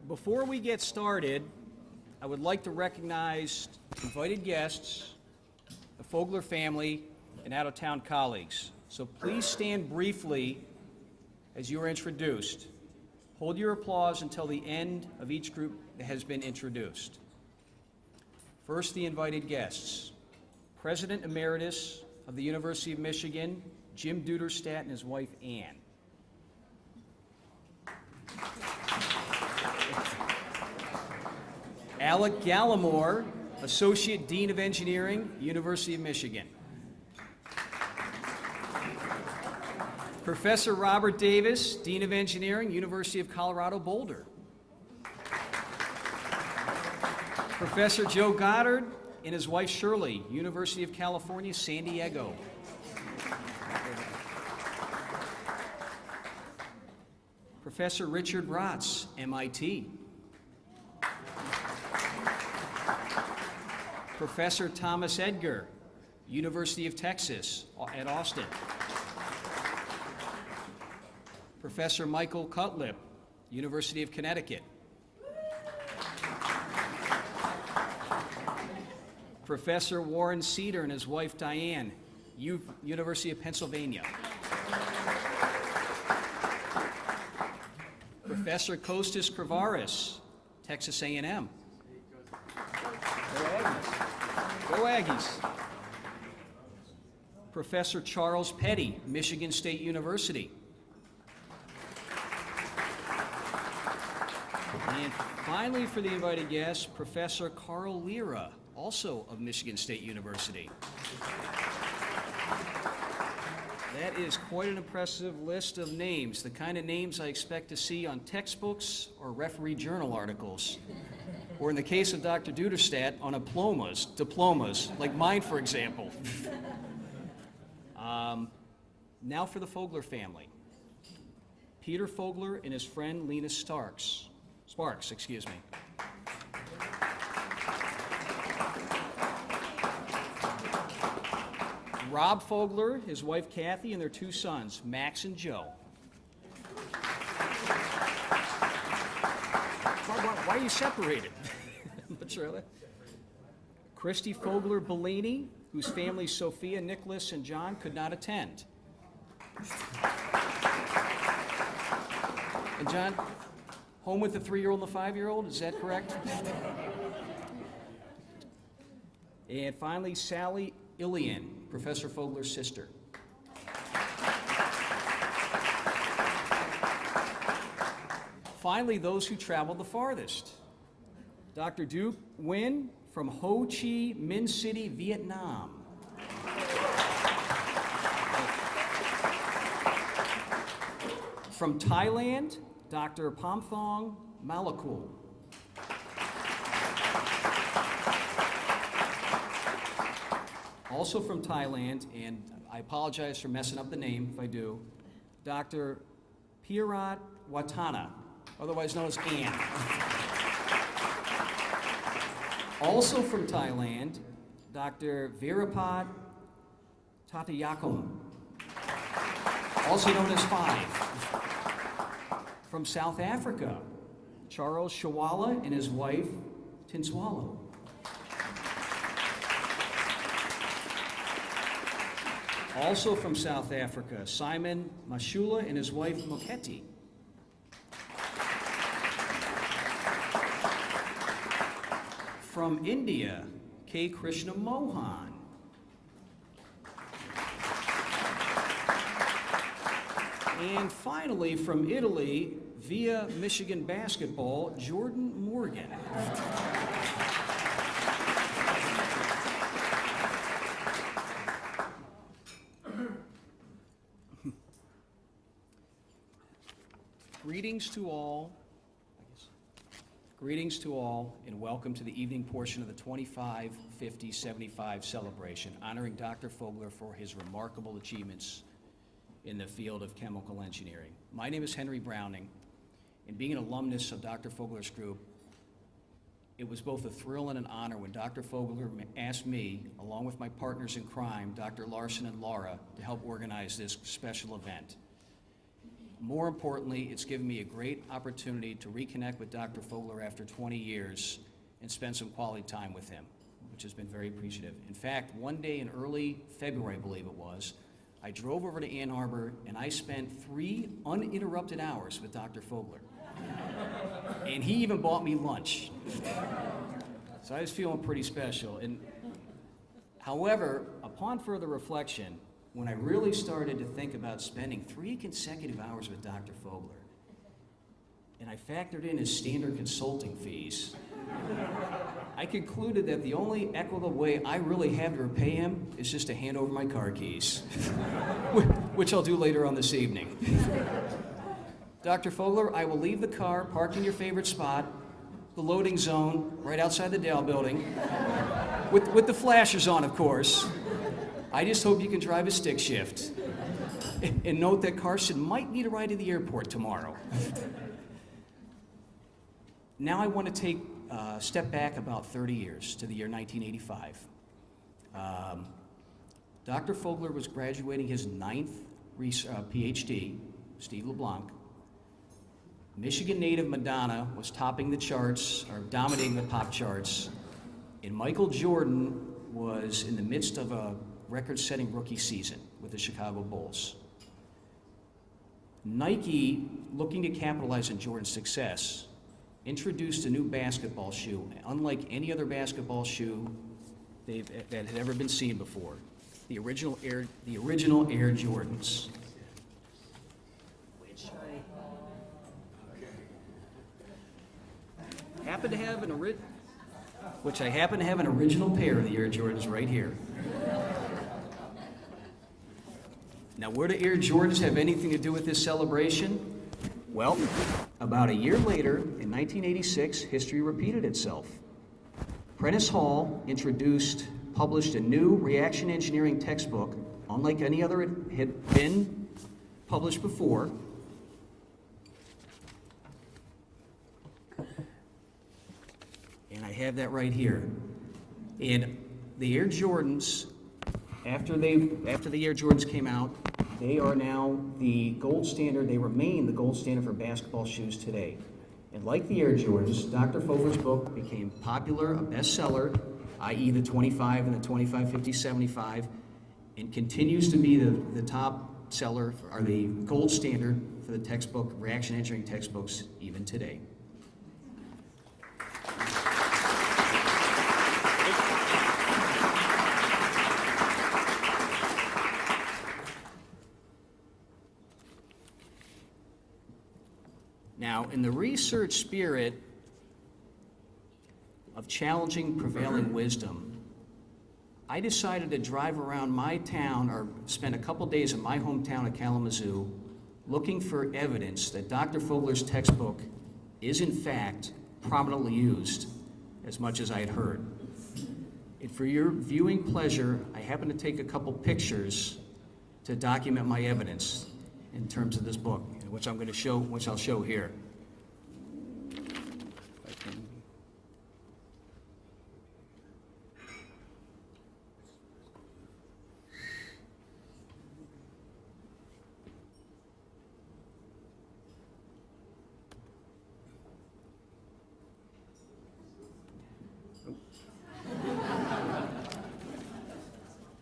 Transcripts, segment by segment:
Before we get started, I would like to recognize invited guests, the Fogler family, and out-of-town colleagues. So please stand briefly as you are introduced. Hold your applause until the end of each group has been introduced. First, the invited guests. President Emeritus of the University of Michigan, Jim Duderstadt, and his wife, Ann. Alec Gallimore, Associate Dean of Engineering, University of Michigan. Professor Robert Davis, Dean of Engineering, University of Colorado Boulder. Professor Joe Goddard and his wife Shirley, University of California, San Diego. Professor Richard Rotz, MIT. Professor Thomas Edgar, University of Texas at Austin. Professor Michael Cutlip, University of Connecticut. Professor Warren Cedar and his wife Diane, University of Pennsylvania. Professor Kostas Kravaris, Texas A&M. Go Aggies. Professor Charles Petty, Michigan State University. And finally, for the invited guests, Professor Carl Lira, also of Michigan State University. That is quite an impressive list of names, the kind of names I expect to see on textbooks or referee journal articles, or in the case of Dr. Duderstadt, on diplomas, like mine, for example. Now for the Fogler family. Peter Fogler and his friend Lena Sparks, excuse me. Rob Fogler, his wife Kathy, and their two sons, Max and Joe. Why are you separated? I'm not sure. Christy Fogler Bellini, whose families Sophia, Nicholas, and John could not attend. And John, home with the 3-year-old and the 5-year-old, is that correct? And finally, Sally Ilian, Professor Fogler's sister. Finally, those who traveled the farthest. Dr. Duke Nguyen from Ho Chi Minh City, Vietnam. From Thailand, Dr. Pamthong Malakul. Also from Thailand, and I apologize for messing up the name if I do, Dr. Pirat Watana, otherwise known as Ann. Also from Thailand, Dr. Virapad Tatayakum, also known as Five. From South Africa, Charles Shawala and his wife, Tinswalo. Also from South Africa, Simon Mashula and his wife, Moketi. From India, K. Krishna Mohan. And finally, from Italy, via Michigan basketball, Jordan Morgan. Greetings to all, and welcome to the evening portion of the 25, 50, 75 celebration, honoring Dr. Fogler for his remarkable achievements in the field of chemical engineering. My name is Henry Browning, and being an alumnus of Dr. Fogler's group, it was both a thrill and an honor when Dr. Fogler asked me, along with my partners in crime, Dr. Larson and Laura, to help organize this special event. more importantly, it's given me a great opportunity to reconnect with Dr. Fogler after 20 years and spend some quality time with him, which has been very appreciative. In fact, one day in early February, I believe it was, I drove over to Ann Arbor and I spent 3 uninterrupted hours with Dr. Fogler. And he even bought me lunch. So I was feeling pretty special. And however, upon further reflection, when I really started to think about spending 3 consecutive hours with Dr. Fogler, and I factored in his standard consulting fees, I concluded that the only equitable way I really have to repay him is just to hand over my car keys, which I'll do later on this evening. Dr. Fogler, I will leave the car parked in your favorite spot, the loading zone, right outside the Dale building, with the flashers on, of course. I just hope you can drive a stick shift. And note that Carson might need a ride to the airport tomorrow. Now I want to take a step back about 30 years to the year 1985. Dr. Fogler was graduating his 9th PhD, Steve LeBlanc. Michigan native Madonna was topping the charts, or dominating the pop charts, and Michael Jordan was in the midst of a record-setting rookie season with the Chicago Bulls. Nike, looking to capitalize on Jordan's success, introduced a new basketball shoe, unlike any other basketball shoe that had ever been seen before. The original Air Jordans, which I happen to have an original pair of the Air Jordans right here. Now, where do Air Jordans have anything to do with this celebration? Well, about a year later, in 1986, history repeated itself. Prentice Hall published a new reaction engineering textbook, unlike any other it had been published before. And I have that right here. And the Air Jordans, after the Air Jordans came out, they are now the gold standard. They remain the gold standard for basketball shoes today. And like the Air Jordans, Dr. Fogler's book became popular, a bestseller, i.e. the 25 and the 25, 50, 75, and continues to be the top seller, or the gold standard for the textbook, reaction engineering textbooks, even today. Now, in the research spirit of challenging prevailing wisdom, I decided to drive around my town, or spend a couple days in my hometown of Kalamazoo, looking for evidence that Dr. Fogler's textbook is in fact prominently used, as much as I had heard. And for your viewing pleasure, I happened to take a couple pictures to document my evidence in terms of this book, which I'll show here.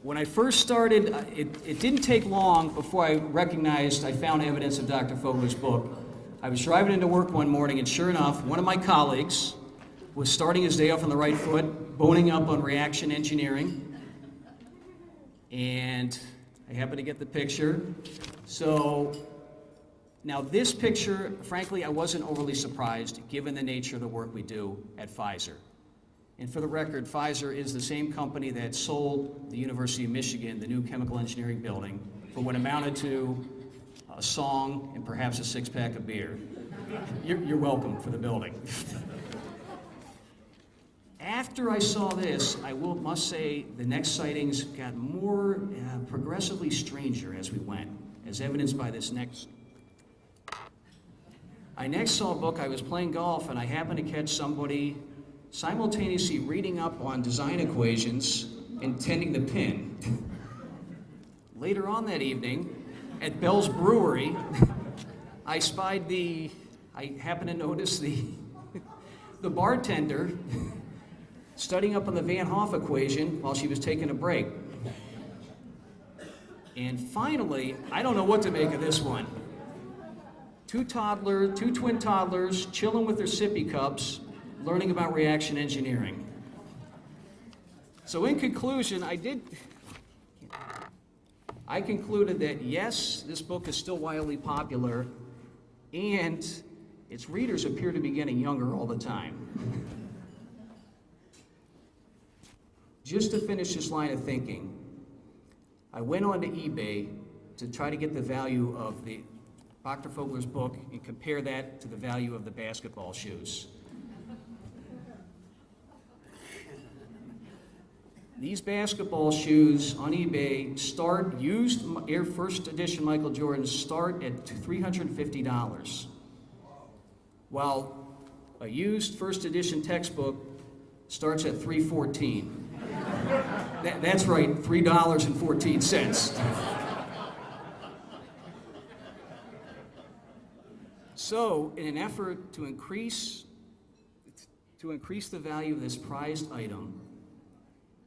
When I first started, it didn't take long before I recognized I found evidence of Dr. Fogler's book. I was driving into work one morning, and sure enough, one of my colleagues was starting his day off on the right foot, boning up on reaction engineering, and I happened to get the picture. So now this picture, frankly, I wasn't overly surprised given the nature of the work we do at Pfizer. And for the record, Pfizer is the same company that sold the University of Michigan the new chemical engineering building for what amounted to a song and perhaps a 6-pack of beer. You're welcome for the building. After I saw this, I must say the next sightings got more progressively stranger as we went, as evidenced by this next. I next saw a book. I was playing golf, and I happened to catch somebody simultaneously reading up on design equations and tending the pin. Later on that evening, at Bell's Brewery, I happened to notice the bartender studying up on the Van Hoff equation while she was taking a break. And finally, I don't know what to make of this one. Two twin toddlers chilling with their sippy cups, learning about reaction engineering. So in conclusion, I concluded that yes, this book is still wildly popular, and its readers appear to be getting younger all the time. Just to finish this line of thinking, I went on to eBay to try to get the value of Dr. Fogler's book and compare that to the value of the basketball shoes. These basketball shoes on eBay start, used Air First Edition Michael Jordans start at $350, while a used First Edition textbook starts at $314. That's right, $3.14. So, in an effort to increase the value of this prized item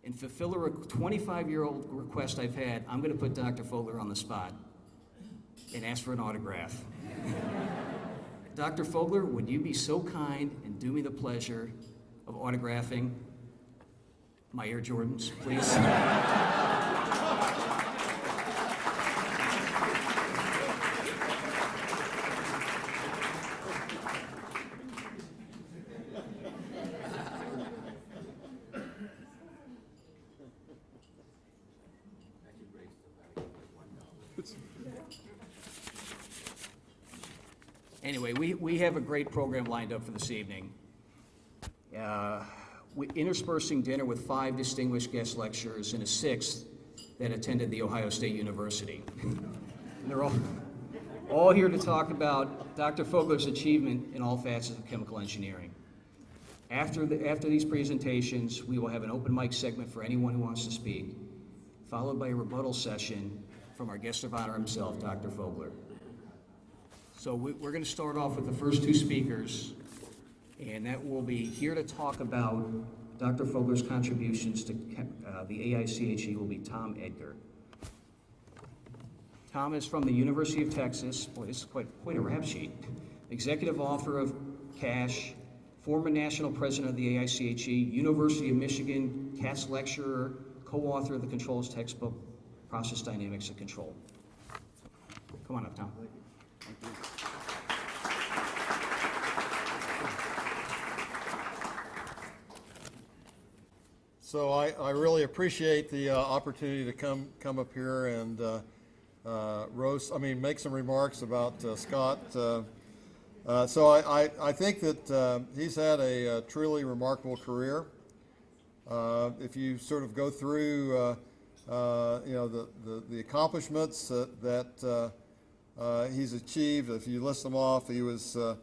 and fulfill a 25-year-old request I've had, I'm going to put Dr. Fogler on the spot and ask for an autograph. Dr. Fogler, would you be so kind and do me the pleasure of autographing my Air Jordans, please? Anyway, we have a great program lined up for this evening. Interspersing dinner with 5 distinguished guest lecturers and a 6th that attended The Ohio State University. And they're all here to talk about Dr. Fogler's achievement in all facets of chemical engineering. After these presentations, we will have an open mic segment for anyone who wants to speak, followed by a rebuttal session from our guest of honor himself, Dr. Fogler. So we're going to start off with the first 2 speakers, and that will be here to talk about Dr. Fogler's contributions to the AICHE will be Tom Edgar. Tom is from the University of Texas. Boy, this is quite a rap sheet. Executive author of CASH, former national president of the AICHE, University of Michigan, CATS lecturer, co-author of the controls textbook, Process Dynamics of Control. Come on up, Tom. Thank you. So I really appreciate the opportunity to come up here and make some remarks about Scott. So I think that he's had a truly remarkable career. If you sort of go through, the accomplishments that he's achieved, if you list them off, he was a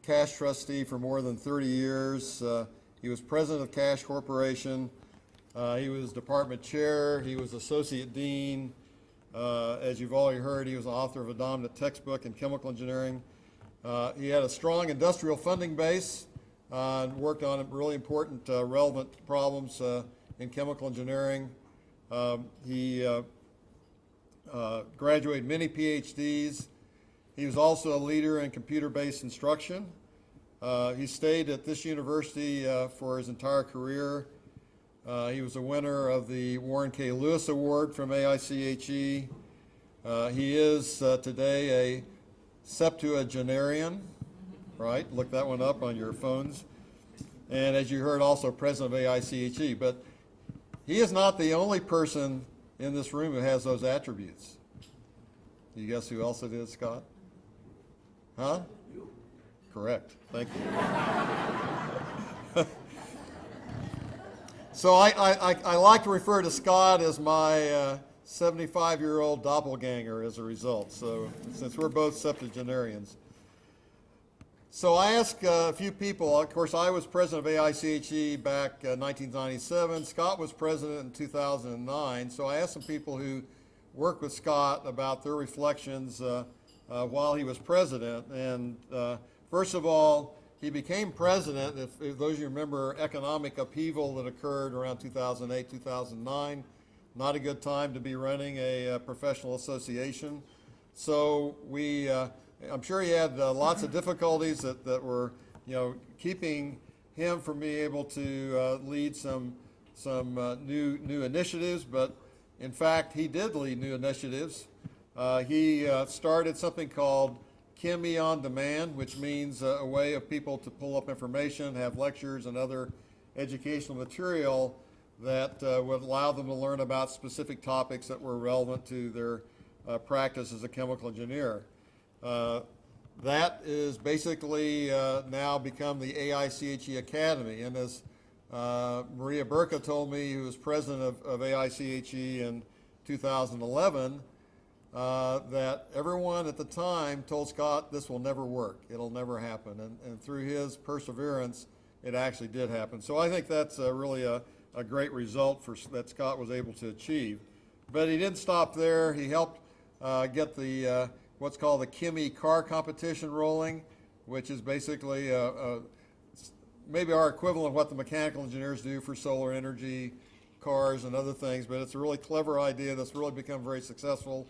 CASH trustee for more than 30 years. He was president of CASH Corporation. He was department chair. He was associate dean. As you've already heard, he was the author of a dominant textbook in chemical engineering. He had a strong industrial funding base and worked on really important, relevant problems in chemical engineering. He graduated many PhDs. He was also a leader in computer-based instruction. He stayed at this university for his entire career. He was a winner of the Warren K. Lewis Award from AICHE. He is today a septuagenarian, right? Look that one up on your phones. And as you heard, also president of AICHE. But he is not the only person in this room who has those attributes. You guess who else it is, Scott? Huh? You. Correct. Thank you. So I like to refer to Scott as my 75-year-old doppelganger as a result, so since we're both septuagenarians. So I asked a few people, of course I was president of AICHE back in 1997, Scott was president in 2009, so I asked some people who worked with Scott about their reflections while he was president. And first of all, he became president, if those of you remember economic upheaval that occurred around 2008, 2009, not a good time to be running a professional association. So I'm sure he had lots of difficulties that were, keeping him from being able to lead some new initiatives. But in fact, he did lead new initiatives. He started something called Kimmy on Demand, which means a way of people to pull up information, have lectures and other educational material that would allow them to learn about specific topics that were relevant to their practice as a chemical engineer. That is basically now become the AICHE Academy. And as Maria Burka told me, who was president of AICHE in 2011, that everyone at the time told Scott this will never work, it'll never happen, and through his perseverance it actually did happen. So I think that's really a great result that Scott was able to achieve. But he didn't stop there. He helped get the what's called the Kimmy car competition rolling, which is basically maybe our equivalent of what the mechanical engineers do for solar energy cars and other things, but it's a really clever idea that's really become very successful.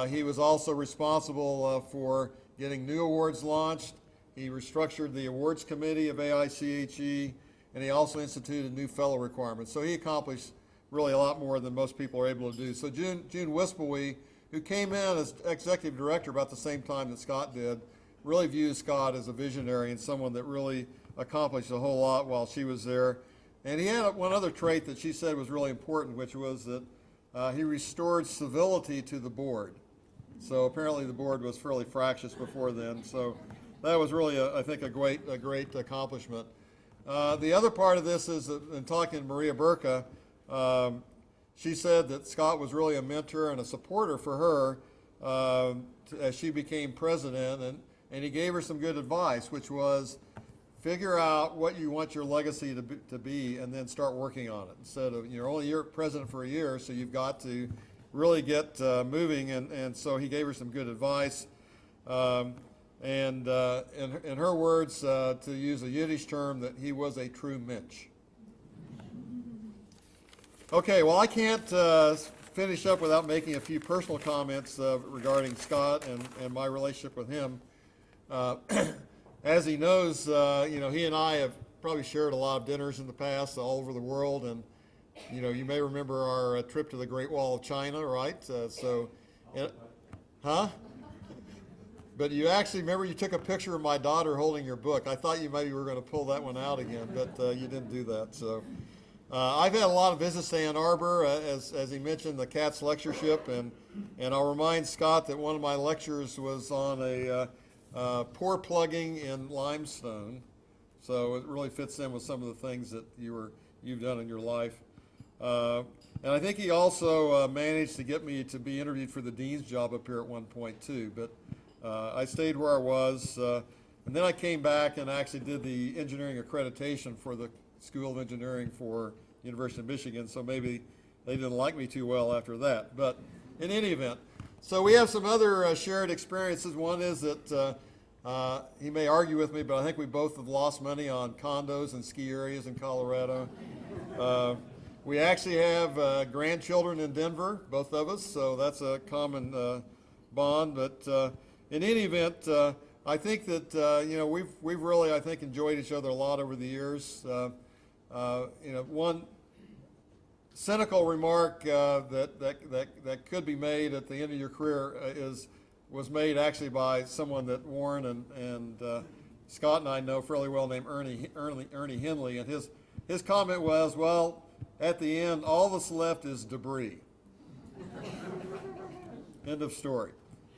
He was also responsible for getting new awards launched. He restructured the awards committee of AICHE, and he also instituted new fellow requirements. So he accomplished really a lot more than most people are able to do. So June Wispeley, who came in as executive director about the same time that Scott did, really views Scott as a visionary and someone that really accomplished a whole lot while she was there. And he had one other trait that she said was really important, which was that he restored civility to the board. So apparently the board was fairly fractious before then. So that was really, I think, a great accomplishment. The other part of this is, in talking to Maria Burka, she said that Scott was really a mentor and a supporter for her as she became president, and he gave her some good advice, which was figure out what you want your legacy to be and then start working on it. Instead of, you're only president for a year, so you've got to really get moving, and so he gave her some good advice. And in her words, to use a Yiddish term, that he was a true Mensch. Okay, well, I can't finish up without making a few personal comments regarding Scott and my relationship with him. As he knows, he and I have probably shared a lot of dinners in the past all over the world, and you may remember our trip to the Great Wall of China, right? But you actually remember you took a picture of my daughter holding your book. I thought you maybe were going to pull that one out again, but you didn't do that. So I've had a lot of visits to Ann Arbor, as he mentioned, the CATS lectureship, and I'll remind Scott that one of my lectures was on a pore plugging in limestone, so it really fits in with some of the things that you've done in your life. And I think he also managed to get me to be interviewed for the dean's job up here at one point too. But I stayed where I was, and then I came back and actually did the engineering accreditation for the School of Engineering for University of Michigan. So maybe they didn't like me too well after that. But in any event. So we have some other shared experiences. One is that he may argue with me, but I think we both have lost money on condos and ski areas in Colorado. We actually have grandchildren in Denver, both of us, so that's a common bond. But in any event, I think that we've really, I think, enjoyed each other a lot over the years. One cynical remark that could be made at the end of your career was made actually by someone that Warren and Scott and I know fairly well, named Ernie Henley, and his comment was, well, at the end, all that's left is debris. End of story.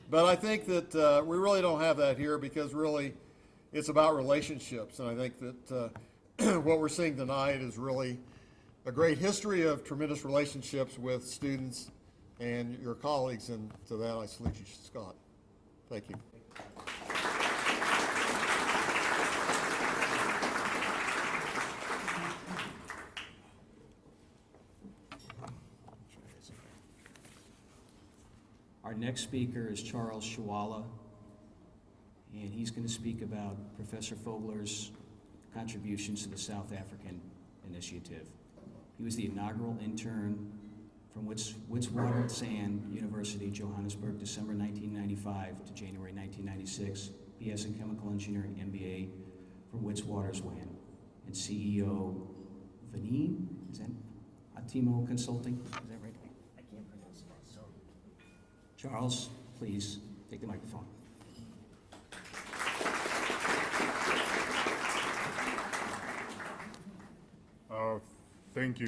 But I think that we really don't have that here, because really it's about relationships, and I think that what we're seeing tonight is really a great history of tremendous relationships with students and your colleagues, and to that I salute you, Scott. Thank you. Our Our next speaker is Charles Shawala, and he's going to speak about Professor Fogler's contributions to the South African Initiative. He was the inaugural intern from Witwatersrand University, Johannesburg, December 1995 to January 1996. BS in Chemical Engineering, MBA from Witwatersrand, and CEO Vanin, is that Atimo Consulting? Is that right? I can't pronounce it. So, Charles, please take the microphone. Thank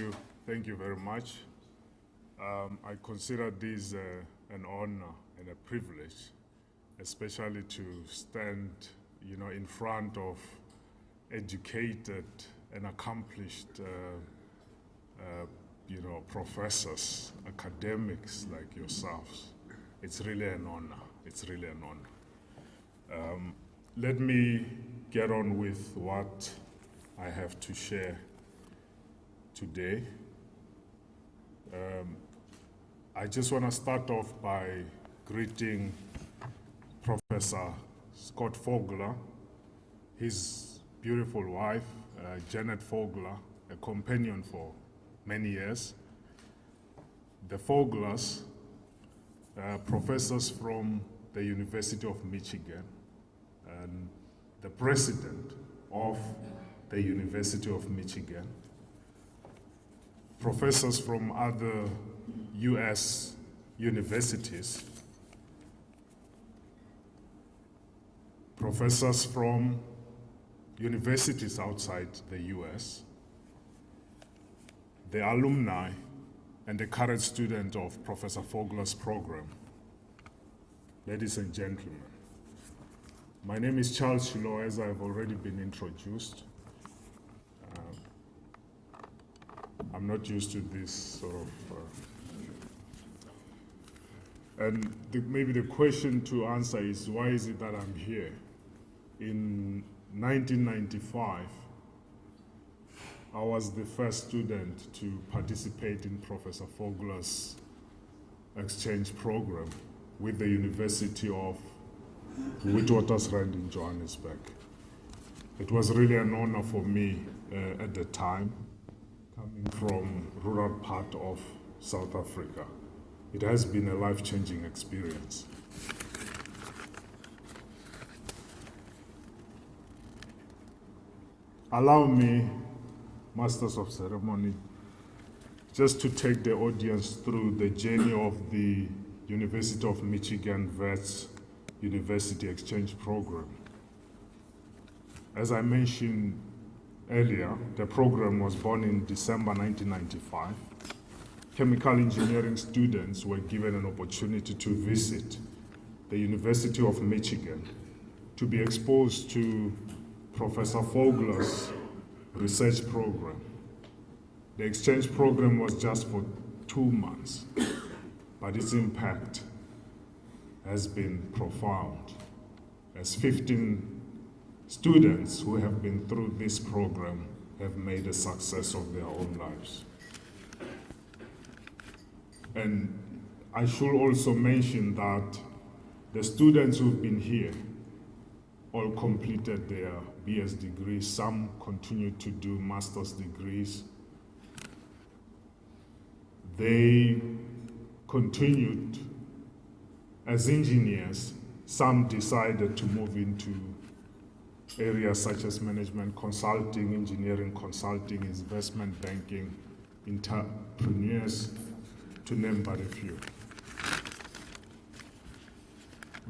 you very much. I consider this an honor and a privilege, especially to stand, in front of educated and accomplished, professors, academics like yourselves. It's really an honor. It's really an honor. Let me get on with what I have to share today. I just want to start off by greeting Professor Scott Fogler, his beautiful wife, Janet Fogler, a companion for many years. The Foglers, professors from the University of Michigan, and the president of the University of Michigan, professors from other US universities, professors from universities outside the US, the alumni, and the current student of Professor Fogler's program. Ladies and gentlemen, my name is Charles Shilo, as I've already been introduced. I'm not used to this sort of, and maybe the question to answer is, why is it that I'm here? In 1995, I was the first student to participate in Professor Fogler's exchange program with the University of Witwatersrand in Johannesburg. It was really an honor for me at the time, coming from rural part of South Africa. It has been a life-changing experience. Allow me, Masters of Ceremony, just to take the audience through the journey of the University of Michigan Vets University Exchange Program. As I mentioned earlier, the program was born in December 1995. Chemical engineering students were given an opportunity to visit the University of Michigan to be exposed to Professor Fogler's research program. The exchange program was just for 2 months, but its impact has been profound, as 15 students who have been through this program have made a success of their own lives. And I should also mention that the students who've been here all completed their BS degrees. Some continue to do master's degrees. They continued as engineers. Some decided to move into areas such as management consulting, engineering consulting, investment banking, entrepreneurs, to name but a few.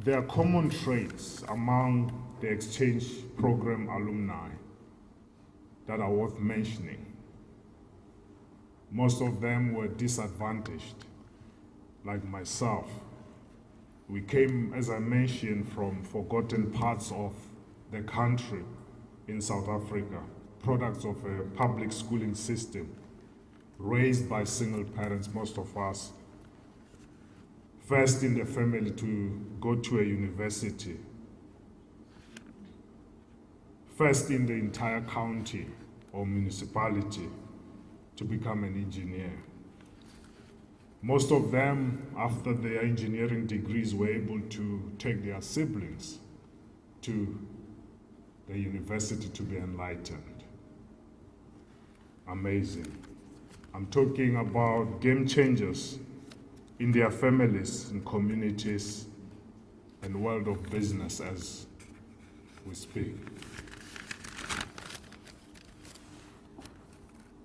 There are common traits among the exchange program alumni that are worth mentioning. Most of them were disadvantaged, like myself. We came, as I mentioned, from forgotten parts of the country in South Africa, products of a public schooling system, raised by single parents, most of us, first in the family to go to a university, first in the entire county or municipality to become an engineer. Most of them, after their engineering degrees, were able to take their siblings to the university to be enlightened. Amazing. I'm talking about game changers in their families and communities and world of business as we speak.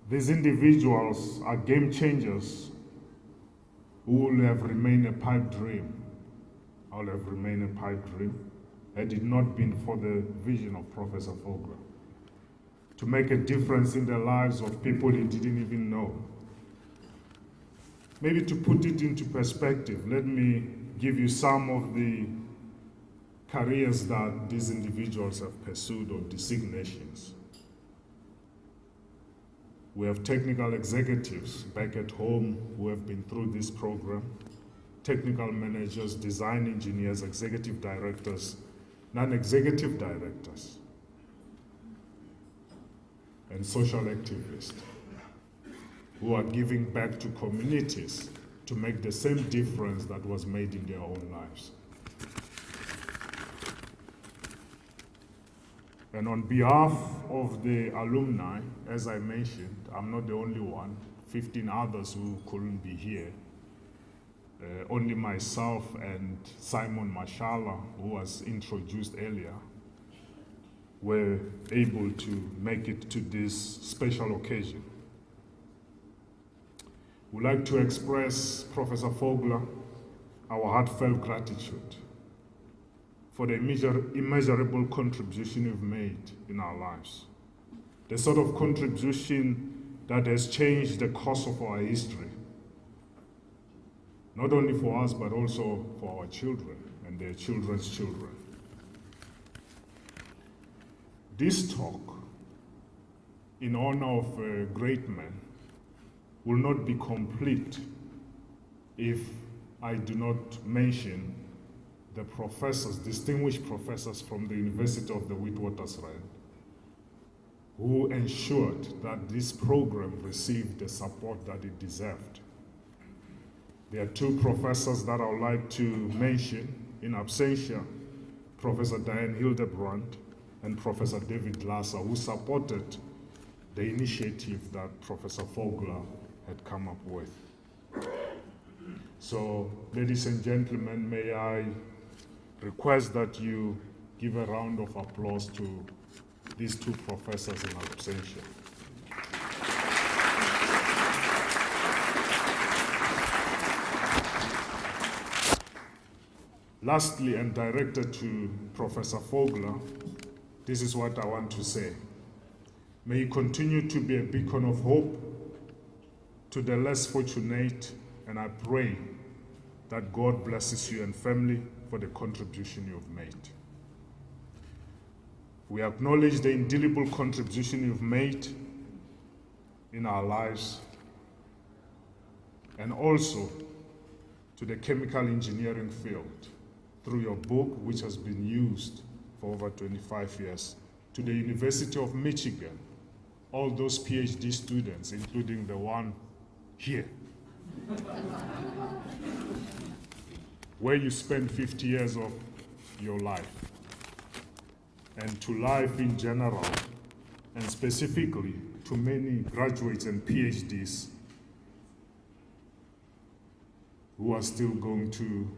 These individuals are game changers who will have remained a pipe dream. I would have remained a pipe dream had it not been for the vision of Professor Fogler to make a difference in the lives of people he didn't even know. Maybe to put it into perspective, let me give you some of the careers that these individuals have pursued or designations. We have technical executives back at home who have been through this program, technical managers, design engineers, executive directors, non-executive directors, and social activists who are giving back to communities to make the same difference that was made in their own lives. And on behalf of the alumni, as I mentioned, I'm not the only one, 15 others who couldn't be here. Only myself and Simon Mashala, who was introduced earlier, were able to make it to this special occasion. We'd like to express, Professor Fogler, our heartfelt gratitude for the immeasurable contribution you've made in our lives. The sort of contribution that has changed the course of our history, not only for us, but also for our children and their children's children. This talk, in honor of a great man, will not be complete if I do not mention the professors, distinguished professors from the University of the Witwatersrand, who ensured that this program received the support that it deserved. There are two professors that I would like to mention in absentia, Professor Diane Hildebrand and Professor David Glasser, who supported the initiative that Professor Fogler had come up with. So, ladies and gentlemen, may I request that you give a round of applause to these two professors in absentia. Lastly, and directed to Professor Fogler, this is what I want to say. May you continue to be a beacon of hope to the less fortunate, and I pray that God blesses you and family for the contribution you've made. We acknowledge the indelible contribution you've made in our lives, and also to the chemical engineering field through your book, which has been used for over 25 years, to the University of Michigan, all those PhD students, including the one here, where you spent 50 years of your life, and to life in general, and specifically to many graduates and PhDs who are still going to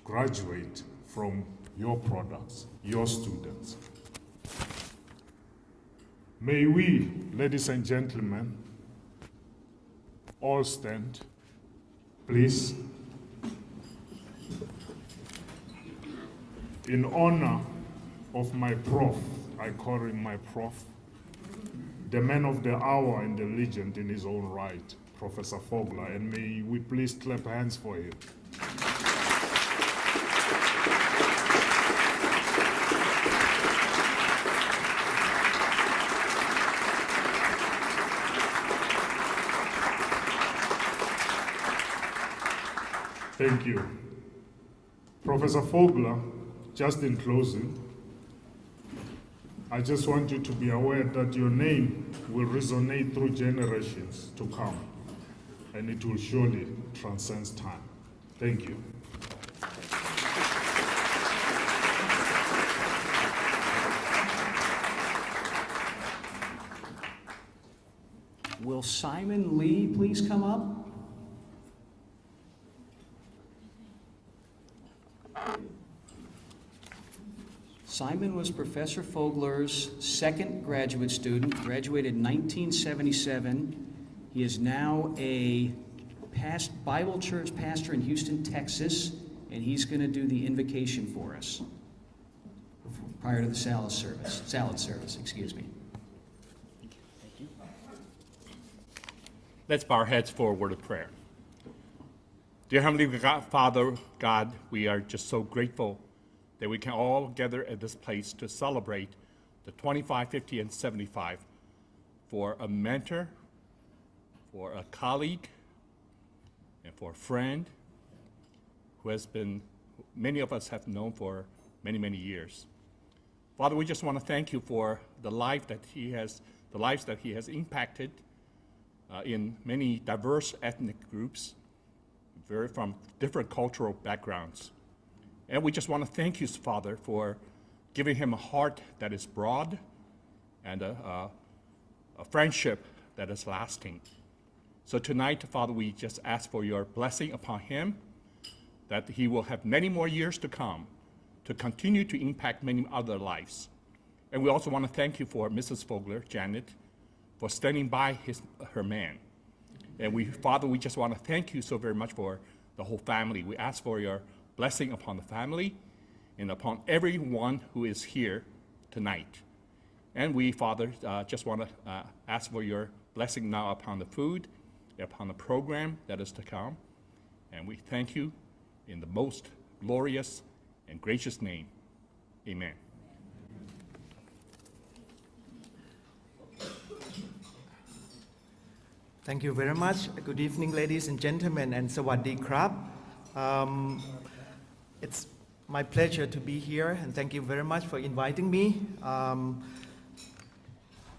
graduate from your products, your students. May we, ladies and gentlemen, all stand, please, in honor of my prof. I call him my prof, the man of the hour and the legend in his own right, Professor Fogler, and may we please clap hands for him. Thank you. Professor Fogler, just in closing, I just want you to be aware that your name will resonate through generations to come. and it will surely transcend time. Thank you. Will Simon Lee please come up? Simon was Professor Fogler's second graduate student, graduated in 1977. He is now a Bible church pastor in Houston, Texas, and he's going to do the invocation for us prior to the salad service, excuse me. Let's bow our heads for a word of prayer. Dear Heavenly God, Father God, we are just so grateful that we can all gather at this place to celebrate the 25, 50, and 75 for a mentor, for a colleague, and for a friend who has been, many of us have known for many, many years. Father, we just want to thank you for the lives that he has impacted in many diverse ethnic groups, from different cultural backgrounds. And we just want to thank you, Father, for giving him a heart that is broad and a friendship that is lasting. So tonight, Father, we just ask for your blessing upon him, that he will have many more years to come to continue to impact many other lives. And we also want to thank you for Mrs. Fogler, Janet, for standing by her man. And Father, we just want to thank you so very much for the whole family. We ask for your blessing upon the family and upon everyone who is here tonight. And we, Father, just want to ask for your blessing now upon the food, upon the program that is to come. And we thank you in the most glorious and gracious name. Amen. Thank you very much. Good evening, ladies and gentlemen, and Sawadee Krab. It's my pleasure to be here, and thank you very much for inviting me.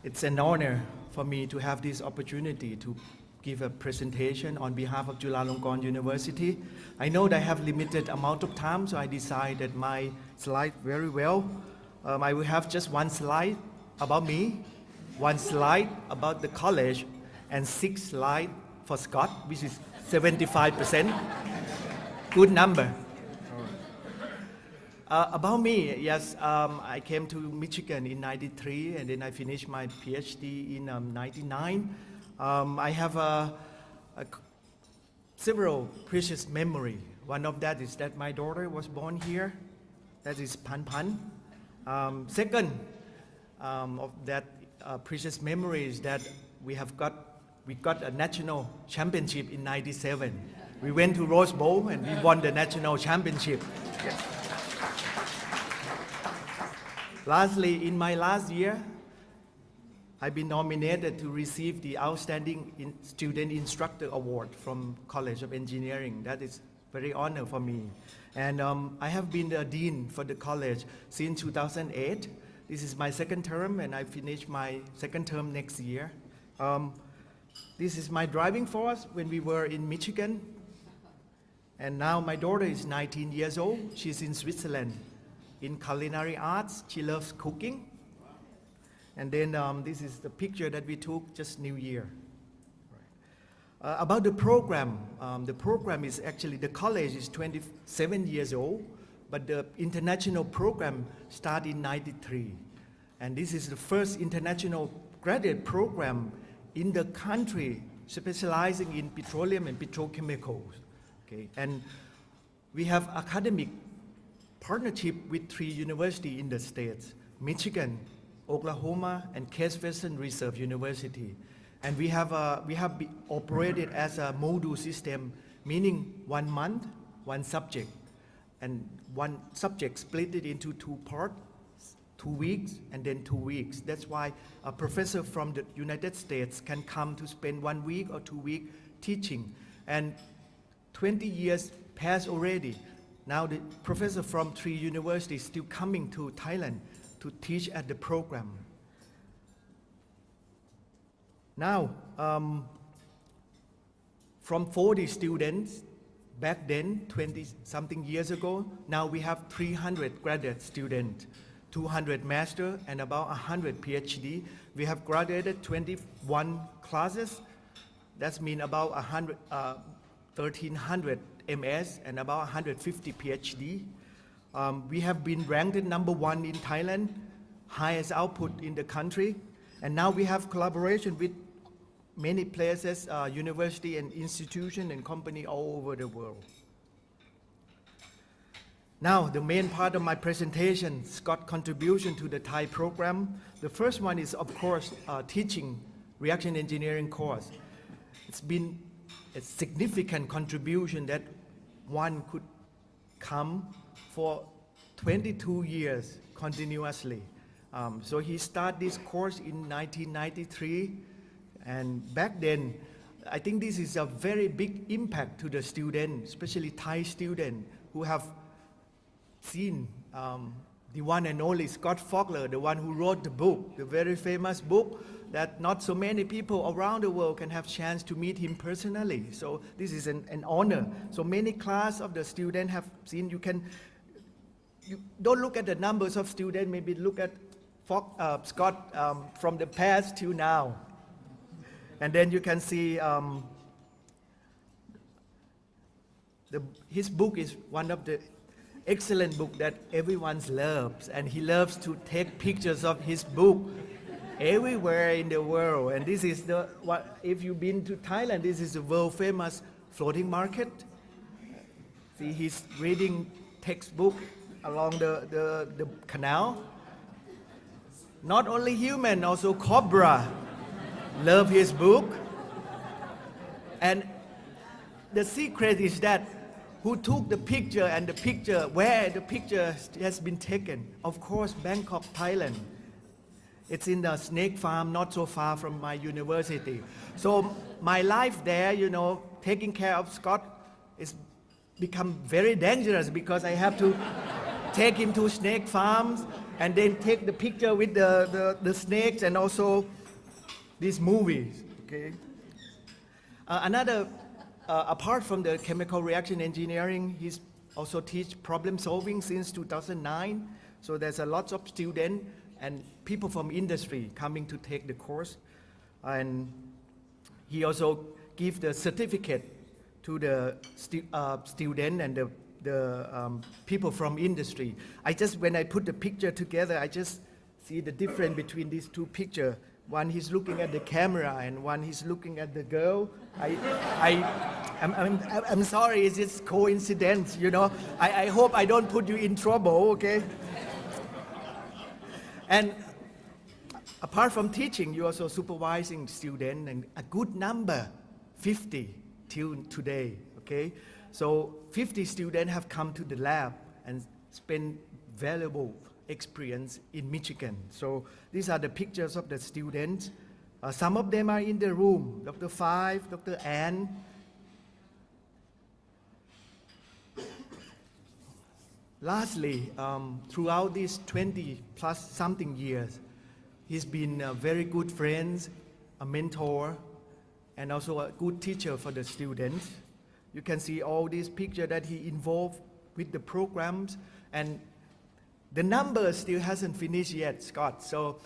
It's an honor for me to have this opportunity to give a presentation on behalf of Chulalongkorn University. I know that I have limited amount of time, so I decided my slide very well. I will have just one slide about me, one slide about the college, and 6 slides for Scott, which is 75%. Good number. About me, yes, I came to Michigan in '93, and then I finished my PhD in '99. I have several precious memory. One of that is that my daughter was born here. That is Pan Pan. Second of that precious memory is that we got a national championship in '97. We went to Rose Bowl and we won the national championship. Yes. Lastly, in my last year, I've been nominated to receive the Outstanding Student Instructor Award from College of Engineering. That is very honor for me. And I have been the dean for the college since 2008. This is my second term, and I finish my second term next year. This is my driving force when we were in Michigan. And now my daughter is 19 years old. She's in Switzerland in culinary arts. She loves cooking. And then this is the picture that we took just New Year. About the program is actually, the college is 27 years old, but the international program started in '93. And this is the first international graduate program in the country specializing in petroleum and petrochemicals. Okay. And we have academic partnership with 3 universities in the States: Michigan, Oklahoma, and Case Western Reserve University. And we have operated as a module system, meaning 1 month, 1 subject, and 1 subject split it into 2 parts, 2 weeks, and then 2 weeks. That's why a professor from the United States can come to spend 1 week or 2 weeks teaching. And 20 years passed already. Now the professor from 3 universities still coming to Thailand to teach at the program. from 40 students back then, 20-something years ago. Now we have 300 graduate students, 200 master, and about 100 PhD. We have graduated 21 classes. That means about 1,300 MS and about 150 PhD. We have been ranked #1 in Thailand, highest output in the country. And now we have collaboration with many places, university and institution and company all over the world. Now, the main part of my presentation, Scott's contribution to the Thai program. The first one is, of course, teaching reaction engineering course. It's been a significant contribution that one could come for 22 years continuously. So he started this course in 1993, and back then, I think this is a very big impact to the student, especially Thai students who have seen the one and only Scott Fogler, the one who wrote the book, the very famous book that not so many people around the world can have chance to meet him personally. So this is an honor. So many class of the students have seen. You don't look at the numbers of students, maybe look at Scott from the past till now. And then you can see his book is one of the excellent book that everyone loves, and he loves to take pictures of his book everywhere in the world. And this is if you've been to Thailand, this is the world famous floating market. See, he's reading textbook along the canal. Not only human, also cobra love his book. And the secret is that who took the picture and the picture, where the picture has been taken. Of course, Bangkok, Thailand. It's in the snake farm, not so far from my university. So my life there, taking care of Scott is become very dangerous because I have to take him to snake farms and then take the picture with the snakes and also these movies, okay? Apart from the chemical reaction engineering, he's also teach problem solving since 2009. So there's a lot of students and people from industry coming to take the course. And he also gives the certificate to the student and the people from industry. When I put the picture together, I just see the difference between these two pictures. One he's looking at the camera and one he's looking at the girl. I'm sorry, it's just coincidence, I hope I don't put you in trouble, okay? And apart from teaching, you're also supervising students, and a good number, 50 till today, okay? So 50 students have come to the lab and spent valuable experience in Michigan. So these are the pictures of the students. Some of them are in the room, Dr. Five, Dr. Ann. Lastly, throughout these 20 plus something years, he's been a very good friend, a mentor, and also a good teacher for the students. You can see all these pictures that he involved with the programs, and the number still hasn't finished yet, Scott. So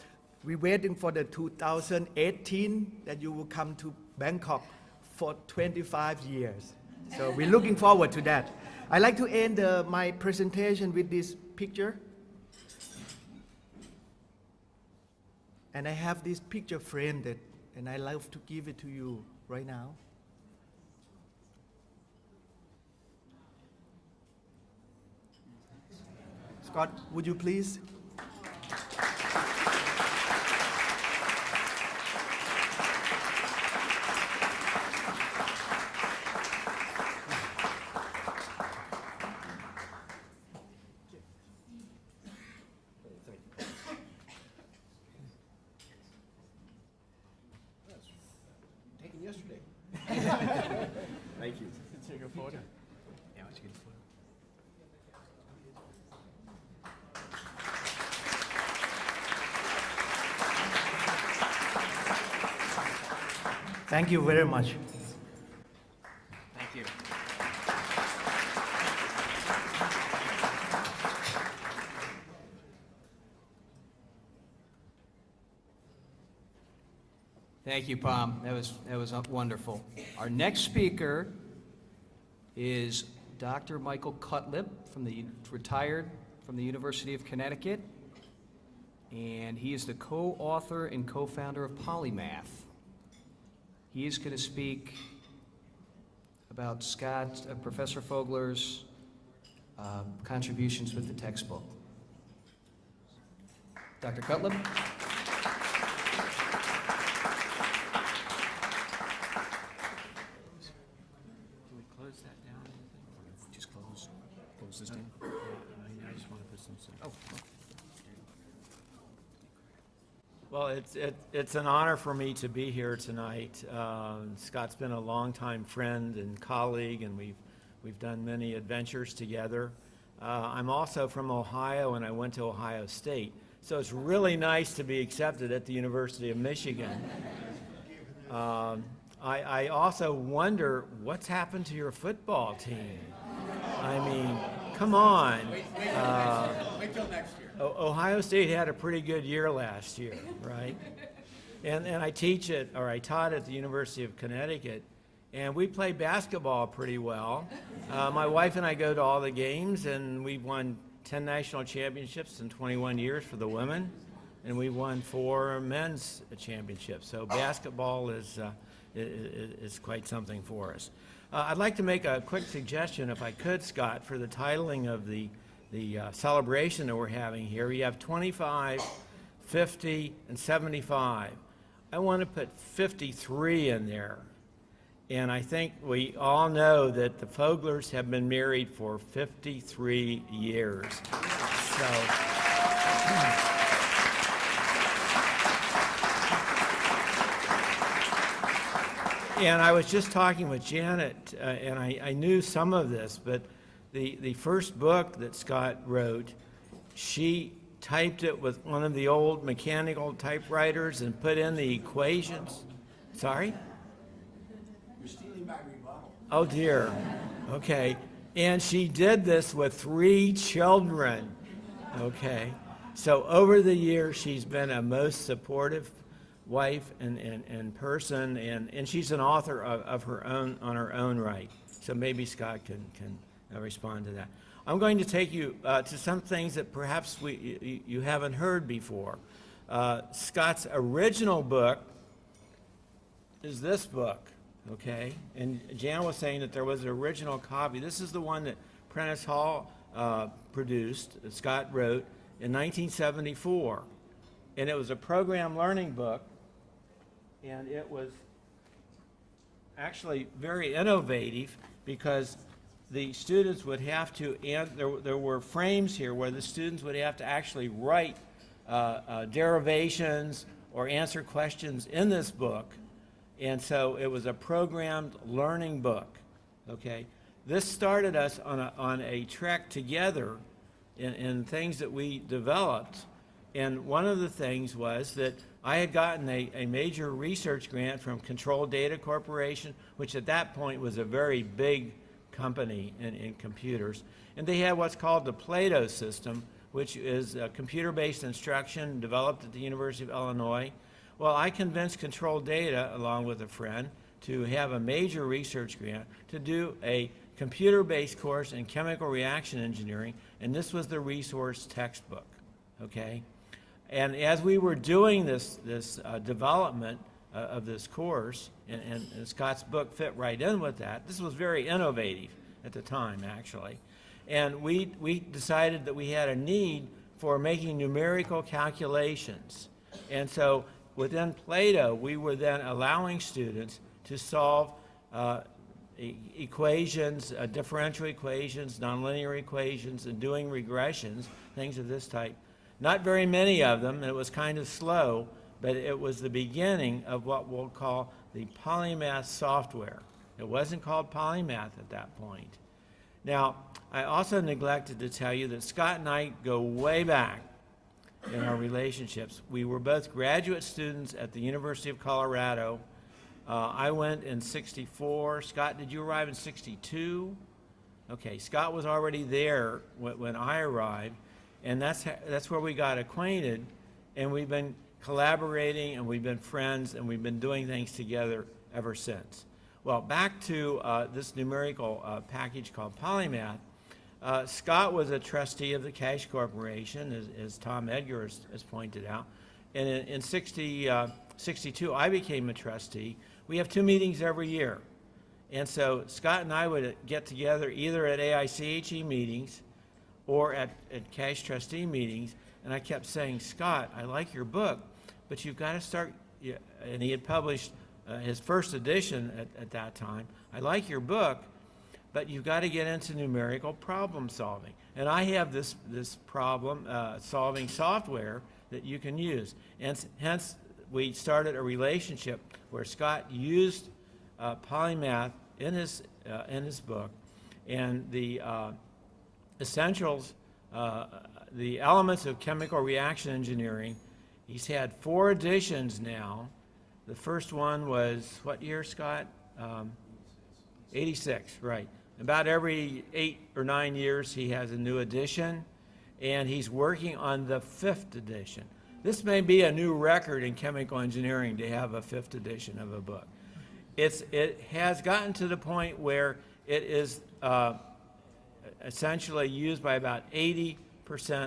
we're waiting for the 2018 that you will come to Bangkok for 25 years. So we're looking forward to that. I'd like to end my presentation with this picture. And I have this picture framed, and I love to give it to you right now. Scott, would you please? Taken yesterday. Thank you. Take a photo. Yeah, let's get a photo. Thank you very much. Thank you, Pom. That was wonderful. Our next speaker is Dr. Michael Cutlip, retired from the University of Connecticut, and he is the co-author and co-founder of Polymath. He is going to speak about Professor Fogler's contributions with the textbook. Dr. Cutlip? Can we close that down? Just close this down? I just want to put some. Oh. Well, it's an honor for me to be here tonight. Scott's been a longtime friend and colleague, and we've done many adventures together. I'm also from Ohio, and I went to Ohio State, so it's really nice to be accepted at the University of Michigan. I also wonder what's happened to your football team. I mean, come on. Wait till next year. Ohio State had a pretty good year last year, right? And I taught at the University of Connecticut, and we play basketball pretty well. My wife and I go to all the games, and we've won 10 national championships in 21 years for the women, and we won 4 men's championships. So basketball is quite something for us. I'd like to make a quick suggestion, if I could, Scott, for the titling of the celebration that we're having here. We have 25, 50, and 75. I want to put 53 in there. And I think we all know that the Foglers have been married for 53 years. So, and I was just talking with Janet, and I knew some of this, but the first book that Scott wrote, she typed it with one of the old mechanical typewriters and put in the equations. Sorry? You're stealing my rebuttal. Oh dear. Okay. And she did this with 3 children. Okay. So over the years, she's been a most supportive wife and person, and she's an author of her own, on her own right. So maybe Scott can respond to that. I'm going to take you to some things that perhaps you haven't heard before. Scott's original book is this book, okay? And Jan was saying that there was an original copy. This is the one that Prentice Hall produced, that Scott wrote in 1974. And it was a program learning book, and it was actually very innovative because the students would have to, there were frames here where the students would have to actually write derivations or answer questions in this book. And so it was a programmed learning book, okay? This started us on a trek together in things that we developed. And one of the things was that I had gotten a major research grant from Control Data Corporation, which at that point was a very big company in computers. And they had what's called the Plato system, which is computer-based instruction developed at the University of Illinois. Well, I convinced Control Data, along with a friend, to have a major research grant to do a computer-based course in chemical reaction engineering, and this was the resource textbook, okay? And as we were doing this development of this course, and Scott's book fit right in with that. This was very innovative at the time, actually. And we decided that we had a need for making numerical calculations. And so within Plato, we were then allowing students to solve equations, differential equations, nonlinear equations, and doing regressions, things of this type. Not very many of them, and it was kind of slow, but it was the beginning of what we'll call the Polymath software. It wasn't called Polymath at that point. Now, I also neglected to tell you that Scott and I go way back in our relationships. We were both graduate students at the University of Colorado. I went in '64. Scott, did you arrive in '62? Okay, Scott was already there when I arrived, and that's where we got acquainted, and we've been collaborating, and we've been friends, and we've been doing things together ever since. Well, back to this numerical package called Polymath. Scott was a trustee of the Cash Corporation, as Tom Edgar has pointed out. And in 62, I became a trustee. We have 2 meetings every year. And so Scott and I would get together either at AICHE meetings or at Cash trustee meetings. And I kept saying, Scott, I like your book, but you've got to start, and he had published his first edition at that time. I like your book, but you've got to get into numerical problem solving. And I have this problem solving software that you can use. And hence, we started a relationship where Scott used Polymath in his book, and the essentials, the elements of chemical reaction engineering. He's had 4 editions now. The first one was, what year, Scott? 86, right. About every 8 or 9 years, he has a new edition, and he's working on the 5th edition. This may be a new record in chemical engineering to have a 5th edition of a book. It has gotten to the point where it is essentially used by about 80%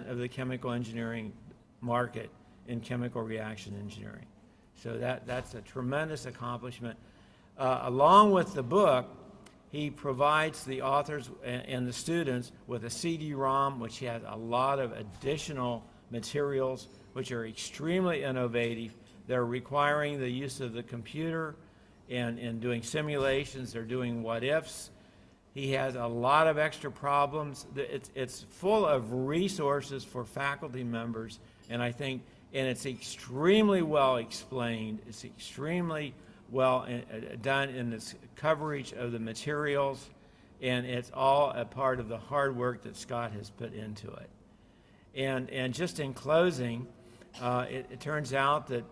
of the chemical engineering market in chemical reaction engineering. So that's a tremendous accomplishment. Along with the book, he provides the authors and the students with a CD-ROM, which has a lot of additional materials which are extremely innovative. They're requiring the use of the computer and doing simulations. They're doing what-ifs. He has a lot of extra problems. It's full of resources for faculty members, and it's extremely well explained. It's extremely well done in its coverage of the materials, and it's all a part of the hard work that Scott has put into it. And just in closing, it turns out that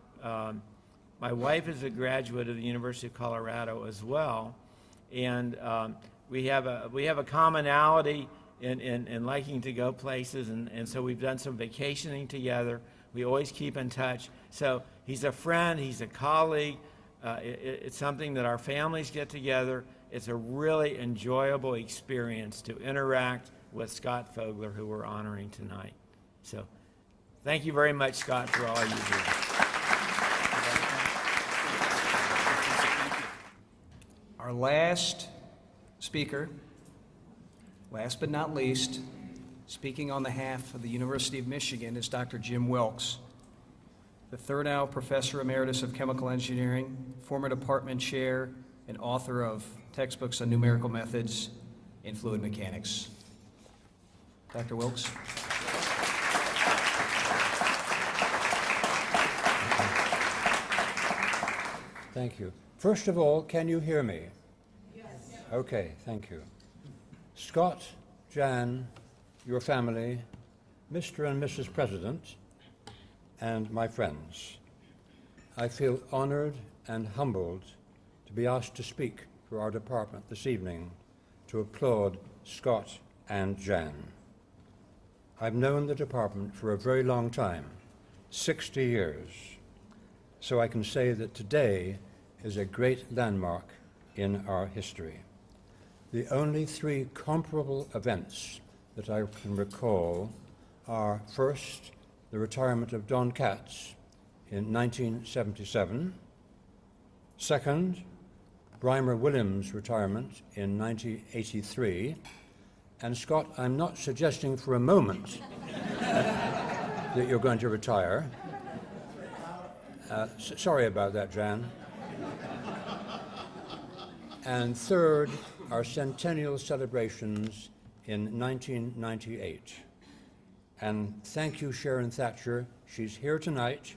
my wife is a graduate of the University of Colorado as well, and we have a commonality in liking to go places, and so we've done some vacationing together. We always keep in touch. So he's a friend, he's a colleague. It's something that our families get together. It's a really enjoyable experience to interact with Scott Fogler, who we're honoring tonight. So thank you very much, Scott, for all you do. Our last speaker, last but not least, speaking on behalf of the University of Michigan, is Dr. Jim Wilkes, the Thurnow Professor Emeritus of Chemical Engineering, former department chair, and author of textbooks on numerical methods in fluid mechanics. Dr. Wilkes. Thank you. First of all, can you hear me? Yes. Okay, thank you. Scott, Jan, your family, Mr. and Mrs. President, and my friends, I feel honored and humbled to be asked to speak for our department this evening to applaud Scott and Jan. I've known the department for a very long time, 60 years, so I can say that today is a great landmark in our history. The only 3 comparable events that I can recall are, first, the retirement of Don Katz in 1977, second, Brymer Williams' retirement in 1983, and Scott, I'm not suggesting for a moment that you're going to retire. Sorry about that, Jan. And third, our centennial celebrations in 1998. And thank you, Sharon Thatcher. She's here tonight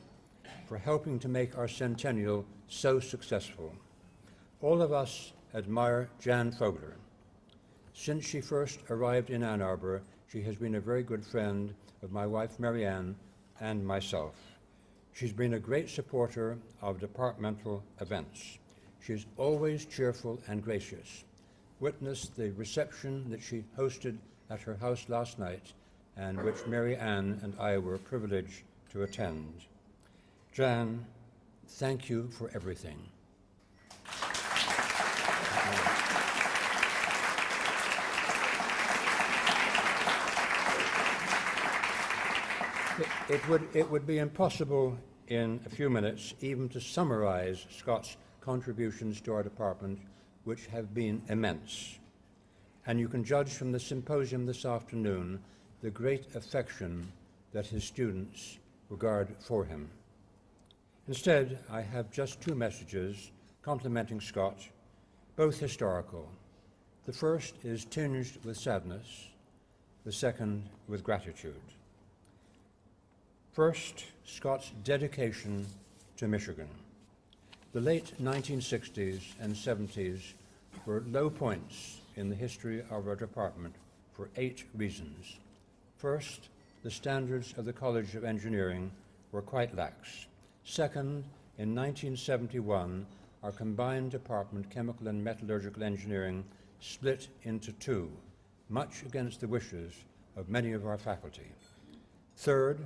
for helping to make our centennial so successful. All of us admire Jan Fogler. Since she first arrived in Ann Arbor, she has been a very good friend of my wife, Marianne, and myself. She's been a great supporter of departmental events. She's always cheerful and gracious. Witness the reception that she hosted at her house last night, and which Mary Ann and I were privileged to attend. Jan, thank you for everything. It would be impossible in a few minutes even to summarize Scott's contributions to our department, which have been immense. And you can judge from the symposium this afternoon the great affection that his students regard for him. Instead, I have just two messages complimenting Scott, both historical. The first is tinged with sadness, the second with gratitude. First, Scott's dedication to Michigan. The late 1960s and 70s were low points in the history of our department for 8 reasons. First, the standards of the College of Engineering were quite lax. Second, in 1971, our combined department, Chemical and Metallurgical Engineering, split into 2, much against the wishes of many of our faculty. Third,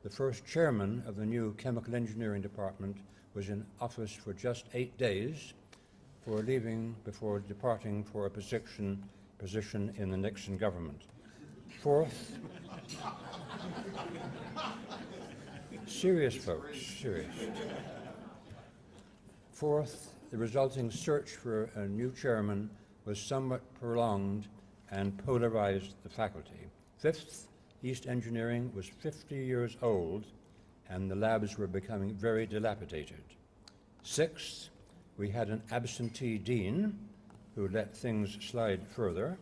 the first chairman of the new Chemical Engineering Department was in office for just 8 days before departing for a position in the Nixon government. Fourth, serious folks, serious. Fourth, the resulting search for a new chairman was somewhat prolonged and polarized the faculty. Fifth, East Engineering was 50 years old and the labs were becoming very dilapidated. Sixth, we had an absentee dean who let things slide further.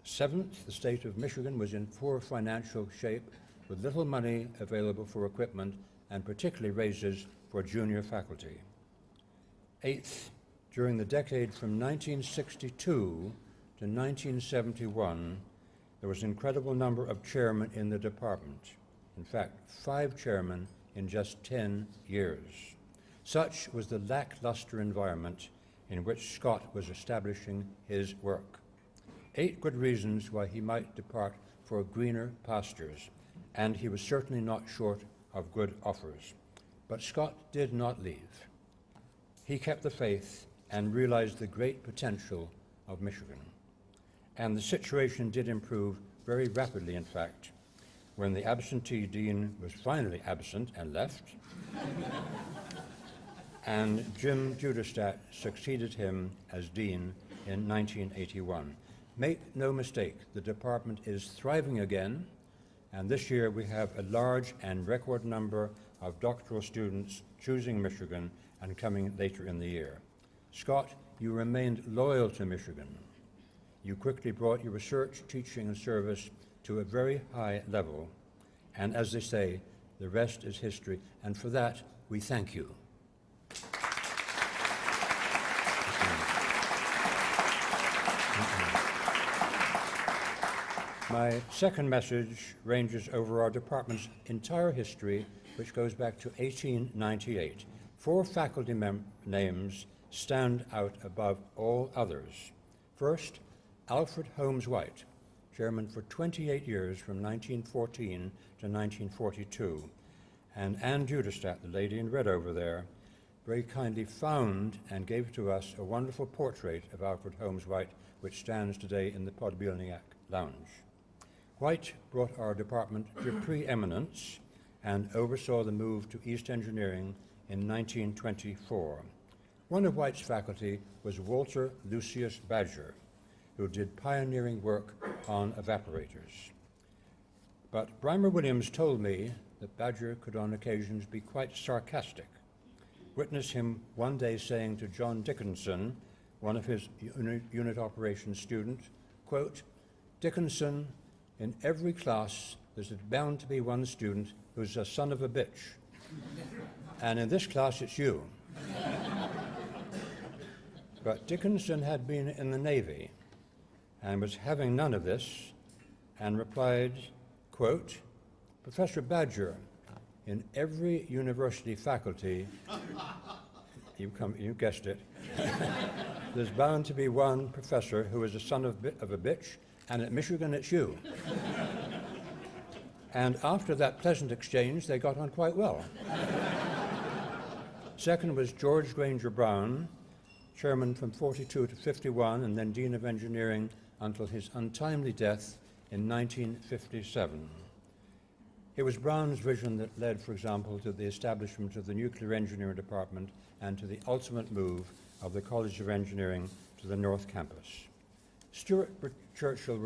Seventh, the state of Michigan was in poor financial shape with little money available for equipment and particularly raises for junior faculty. Eighth, during the decade from 1962 to 1971, there was an incredible number of chairmen in the department. In fact, 5 chairmen in just 10 years. Such was the lackluster environment in which Scott was establishing his work. 8 good reasons why he might depart for greener pastures, and he was certainly not short of good offers. But Scott did not leave. He kept the faith and realized the great potential of Michigan. And the situation did improve very rapidly, in fact, when the absentee dean was finally absent and left, and Jim Judestat succeeded him as dean in 1981. Make no mistake, the department is thriving again, and this year we have a large and record number of doctoral students choosing Michigan and coming later in the year. Scott, you remained loyal to Michigan. You quickly brought your research, teaching, and service to a very high level. And as they say, the rest is history. And for that, we thank you. My second message ranges over our department's entire history, which goes back to 1898. 4 faculty names stand out above all others. First, Alfred Holmes White, chairman for 28 years from 1914 to 1942. And Ann Judestat, the lady in red over there, very kindly found and gave to us a wonderful portrait of Alfred Holmes White, which stands today in the Podbielniak Lounge. White brought our department to preeminence and oversaw the move to East Engineering in 1924. One of White's faculty was Walter Lucius Badger, who did pioneering work on evaporators. But Brymer Williams told me that Badger could on occasions be quite sarcastic. Witness him one day saying to John Dickinson, one of his unit operations students, quote, "Dickinson, in every class there's bound to be one student who's a son of a bitch. And in this class it's you." But Dickinson had been in the Navy and was having none of this, and replied, quote, "Professor Badger, in every university faculty, you guessed it, there's bound to be one professor who is a son of a bitch, and at Michigan it's you." And after that pleasant exchange, they got on quite well. Second was George Granger Brown, chairman from 42 to 51, and then Dean of Engineering until his untimely death in 1957. It was Brown's vision that led, for example, to the establishment of the Nuclear Engineering Department and to the ultimate move of the College of Engineering to the North Campus. Stuart Churchill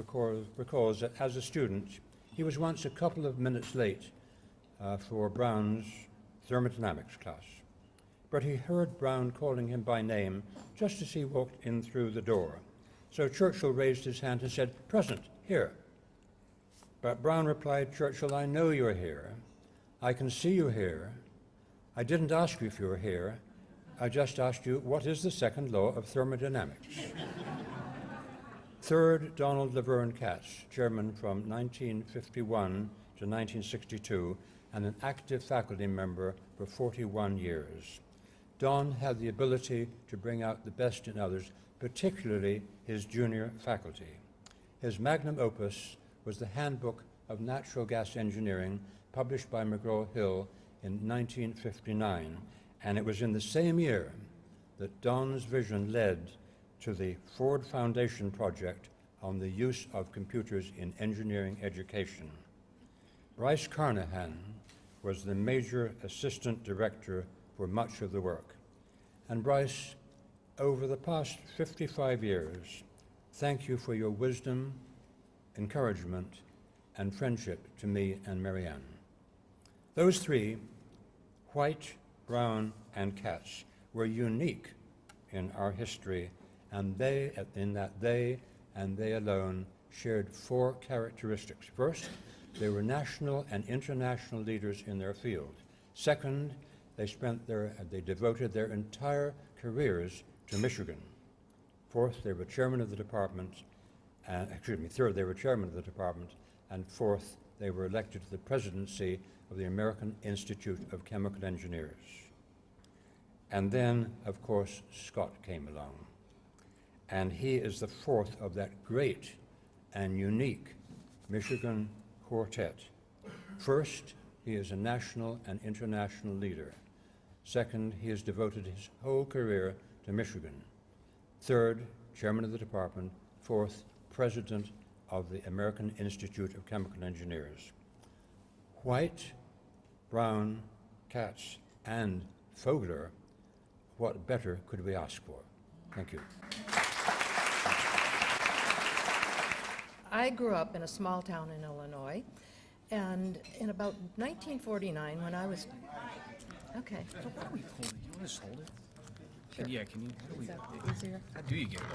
recalls that as a student, he was once a couple of minutes late for Brown's thermodynamics class. But he heard Brown calling him by name just as he walked in through the door. So Churchill raised his hand and said, "Present, here." But Brown replied, "Churchill, I know you're here. I can see you here. I didn't ask you if you were here. I just asked you, what is the second law of thermodynamics?" Third, Donald Laverne Katz, chairman from 1951 to 1962, and an active faculty member for 41 years. Don had the ability to bring out the best in others, particularly his junior faculty. His magnum opus was the Handbook of Natural Gas Engineering, published by McGraw-Hill in 1959, and it was in the same year that Don's vision led to the Ford Foundation project on the use of computers in engineering education. Bryce Carnahan was the major assistant director for much of the work. And Bryce, over the past 55 years, thank you for your wisdom, encouragement, and friendship to me and Marianne. Those three, White, Brown, and Katz, were unique in our history, and they and they alone shared four characteristics. First, they were national and international leaders in their field. Second, they devoted their entire careers to Michigan. Fourth, they were chairman of the department. Third, they were chairman of the department. And fourth, they were elected to the presidency of the American Institute of Chemical Engineers. And then, of course, Scott came along. And he is the fourth of that great and unique Michigan quartet. First, he is a national and international leader. Second, he has devoted his whole career to Michigan. Third, chairman of the department. Fourth, president of the American Institute of Chemical Engineers. White, Brown, Katz, and Fogler, what better could we ask for? Thank you. I grew up in a small town in Illinois, and in about 1949, when I was, okay, So why don't we hold it? You want us to hold it? Sure. Yeah, can you? How do we? is that easier? How do you get it?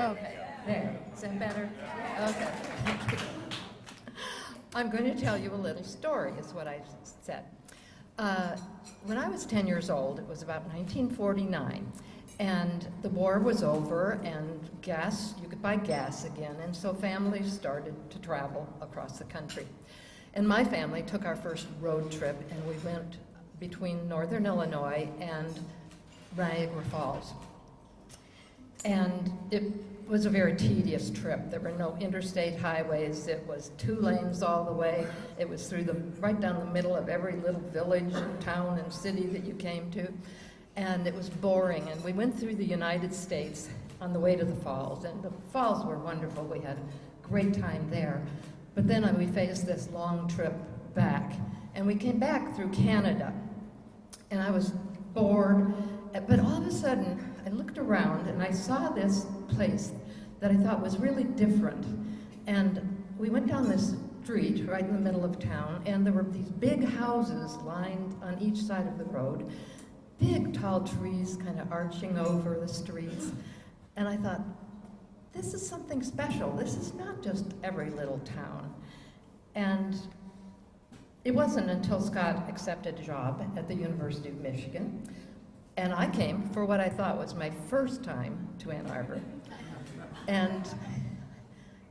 Okay, there, is that better? Okay. I'm going to tell you a little story, is what I said. When I was 10 years old, it was about 1949, and the war was over, and you could buy gas again, and so families started to travel across the country. And my family took our first road trip, and we went between northern Illinois and Niagara Falls. And it was a very tedious trip. There were no interstate highways. It was 2 lanes all the way. It was right down the middle of every little village and town and city that you came to. And it was boring. And we went through the United States on the way to the falls. And the falls were wonderful. We had a great time there. But then we faced this long trip back. And we came back through Canada. And I was bored. But all of a sudden, I looked around and I saw this place that I thought was really different. And we went down this street right in the middle of town, and there were these big houses lined on each side of the road, big tall trees kind of arching over the streets. And I thought, this is something special. This is not just every little town. And it wasn't until Scott accepted a job at the University of Michigan, and I came for what I thought was my first time to Ann Arbor. And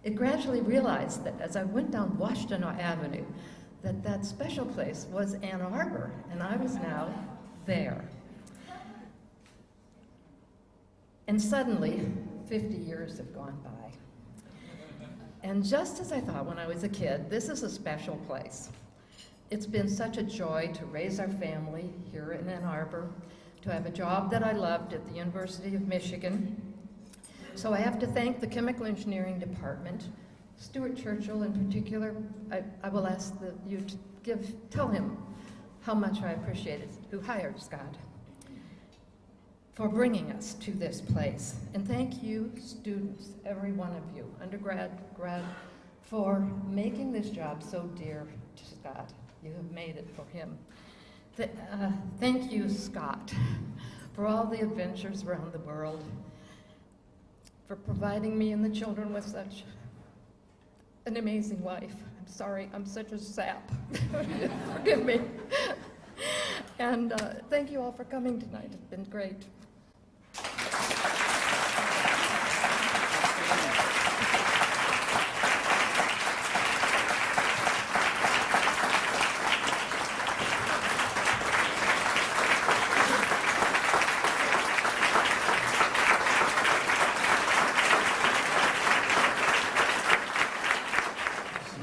it gradually realized that as I went down Washington Avenue, that special place was Ann Arbor, and I was now there. And suddenly, 50 years have gone by. And just as I thought when I was a kid, this is a special place. It's been such a joy to raise our family here in Ann Arbor, to have a job that I loved at the University of Michigan. So I have to thank the Chemical Engineering Department, Stuart Churchill in particular. I will ask you to tell him how much I appreciate it, who hired Scott, for bringing us to this place. And thank you, students, every one of you, undergrad, grad, for making this job so dear to Scott. You have made it for him. Thank you, Scott, for all the adventures around the world, for providing me and the children with such an amazing life. I'm sorry, I'm such a sap. Forgive me. And thank you all for coming tonight. It's been great.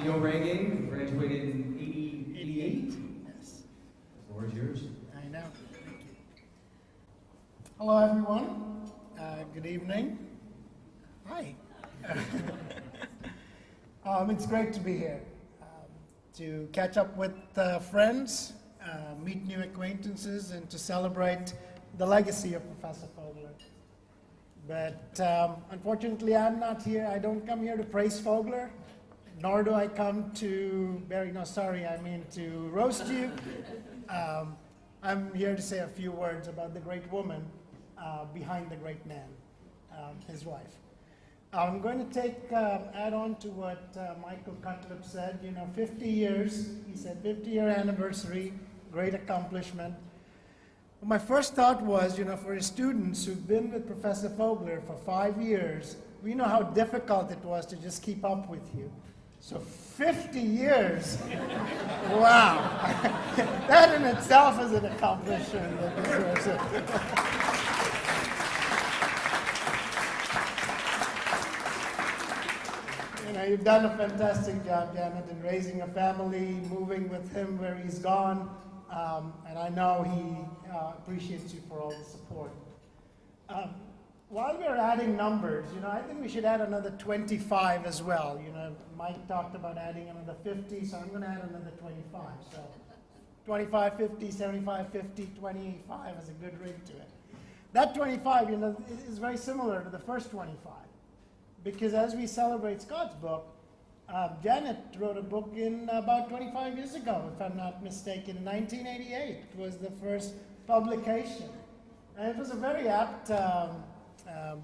Neil Reagan graduated in 88. Yes, The floor is yours. I know. Thank you. Hello, everyone. Good evening. Hi. It's great to be here, to catch up with friends, meet new acquaintances, and to celebrate the legacy of Professor Fogler. But unfortunately, I'm not here. I don't come here to praise Fogler, nor do I come to to roast you. I'm here to say a few words about the great woman behind the great man, his wife. I'm going to add on to what Michael Cutlip said. 50 years, he said 50-year anniversary, great accomplishment. My first thought was, for his students who've been with Professor Fogler for 5 years, we know how difficult it was to just keep up with you. So 50 years, wow. That in itself is an accomplishment that deserves it. You've done a fantastic job, Janet, in raising a family, moving with him where he's gone, and I know he appreciates you for all the support. While we're adding numbers, I think we should add another 25 as well. Mike talked about adding another 50, so I'm going to add another 25. So 25, 50, 75, 50, 25 is a good ring to it. That 25, is very similar to the first 25. Because as we celebrate Scott's book, Janet wrote a book in about 25 years ago, if I'm not mistaken. 1988 was the first publication. And it was a very apt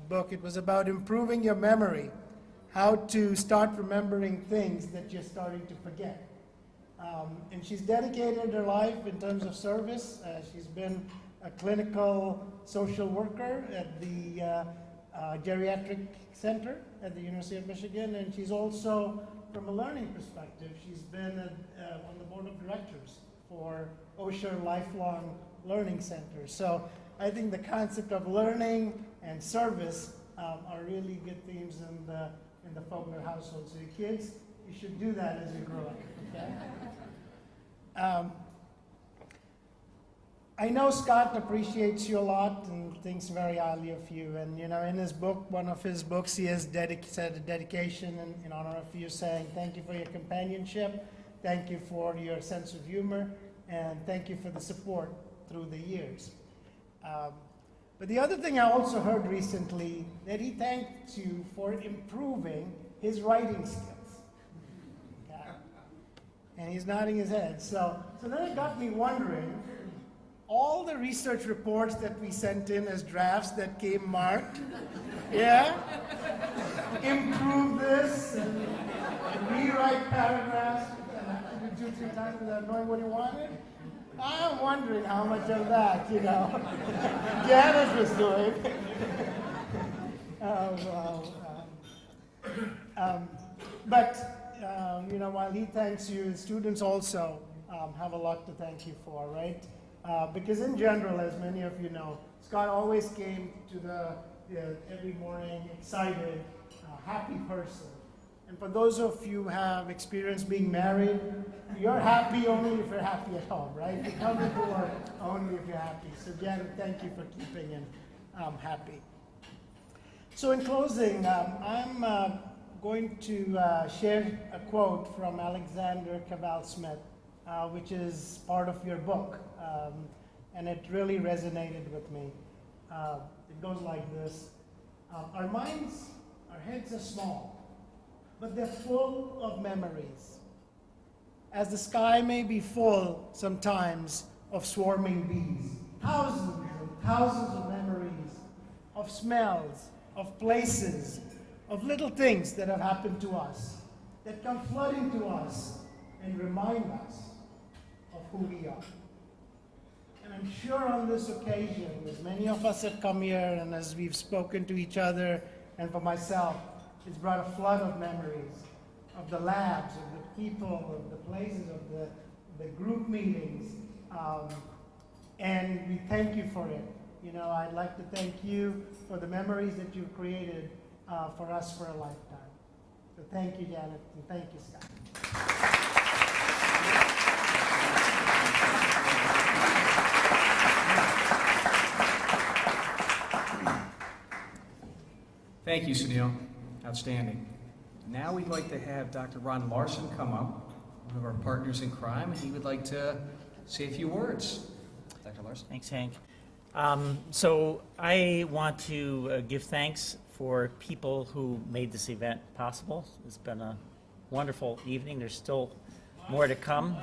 book. It was about improving your memory, how to start remembering things that you're starting to forget. And she's dedicated her life in terms of service. She's been a clinical social worker at the geriatric center at the University of Michigan, and she's also, from a learning perspective, she's been on the board of directors for Osher Lifelong Learning Center. So I think the concept of learning and service are really good themes in the Fogler household. So your kids, you should do that as you grow up. Okay? I know Scott appreciates you a lot and thinks very highly of you. And in his book, one of his books, he has said a dedication in honor of you, saying thank you for your companionship, thank you for your sense of humor, and thank you for the support through the years. But the other thing I also heard recently, that he thanked you for improving his writing skills. Okay. And he's nodding his head. So then it got me wondering, all the research reports that we sent in as drafts that came marked, yeah? Improve this, and rewrite paragraphs, and I have to do 2-3 times without knowing what he wanted. I'm wondering how much of that, Janet was doing. While he thanks you, students also have a lot to thank you for, right? Because in general, as many of you know, Scott always came to every morning excited, happy person. And for those of you who have experience being married, you're happy only if you're happy at home, right? You come before only if you're happy. So Janet, thank you for keeping him happy. So in closing, I'm going to share a quote from Alexander Cabal Smith, which is part of your book, and it really resonated with me. It goes like this. Our minds, our heads are small, but they're full of memories. As the sky may be full sometimes of swarming bees, thousands and thousands of memories, of smells, of places, of little things that have happened to us, that come flooding to us and remind us of who we are. And I'm sure on this occasion, as many of us have come here and as we've spoken to each other and for myself, it's brought a flood of memories of the labs, of the people, of the places, of the group meetings. And we thank you for it. You know, I'd like to thank you for the memories that you've created for us for a lifetime. So thank you, Janet, and thank you, Scott. Thank you, Sunil. Outstanding. Now we'd like to have Dr. Ron Larson come up, one of our partners in crime, and he would like to say a few words. Dr. Larson. Thanks, Hank. So I want to give thanks for people who made this event possible. It's been a wonderful evening. There's still more to come.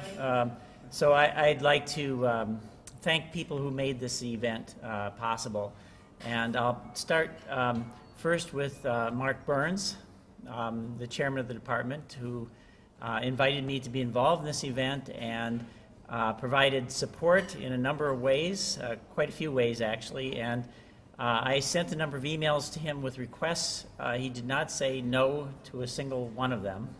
So I'd like to thank people who made this event possible. And I'll start first with Mark Burns, the chairman of the department, who invited me to be involved in this event and provided support in a number of ways, quite a few ways actually, and I sent a number of emails to him with requests. He did not say no to a single one of them.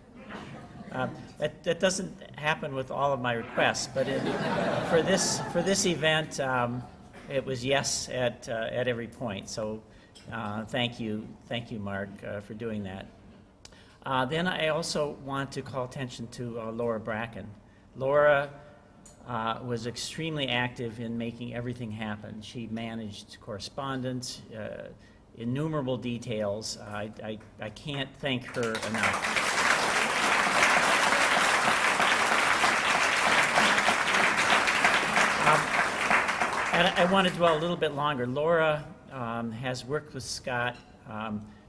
That doesn't happen with all of my requests, but for this event, it was yes at every point. So thank you, Mark, for doing that. Then I also want to call attention to Laura Bracken. Laura was extremely active in making everything happen. She managed correspondence, innumerable details. I can't thank her enough. And I want to dwell a little bit longer. Laura has worked with Scott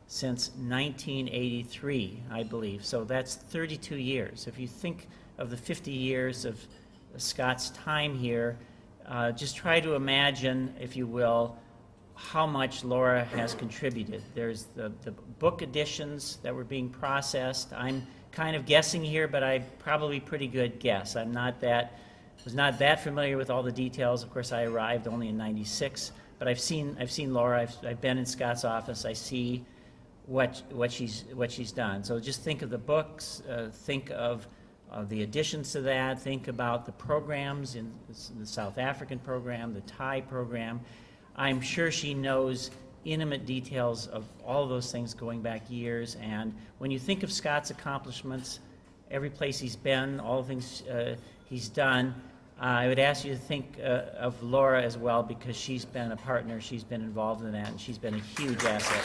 since 1983, I believe. So that's 32 years. If you think of the 50 years of Scott's time here, just try to imagine, if you will, how much Laura has contributed. There's the book editions that were being processed. I'm kind of guessing here, but I'm probably pretty good guess. Was not that familiar with all the details. Of course, I arrived only in '96, but I've seen Laura. I've been in Scott's office. I see what she's done. So just think of the books. Think of the additions to that. Think about the programs in the South African program, the Thai program. I'm sure she knows intimate details of all of those things going back years. And when you think of Scott's accomplishments, every place he's been, all the things he's done, I would ask you to think of Laura as well, because she's been a partner, she's been involved in that, and she's been a huge asset.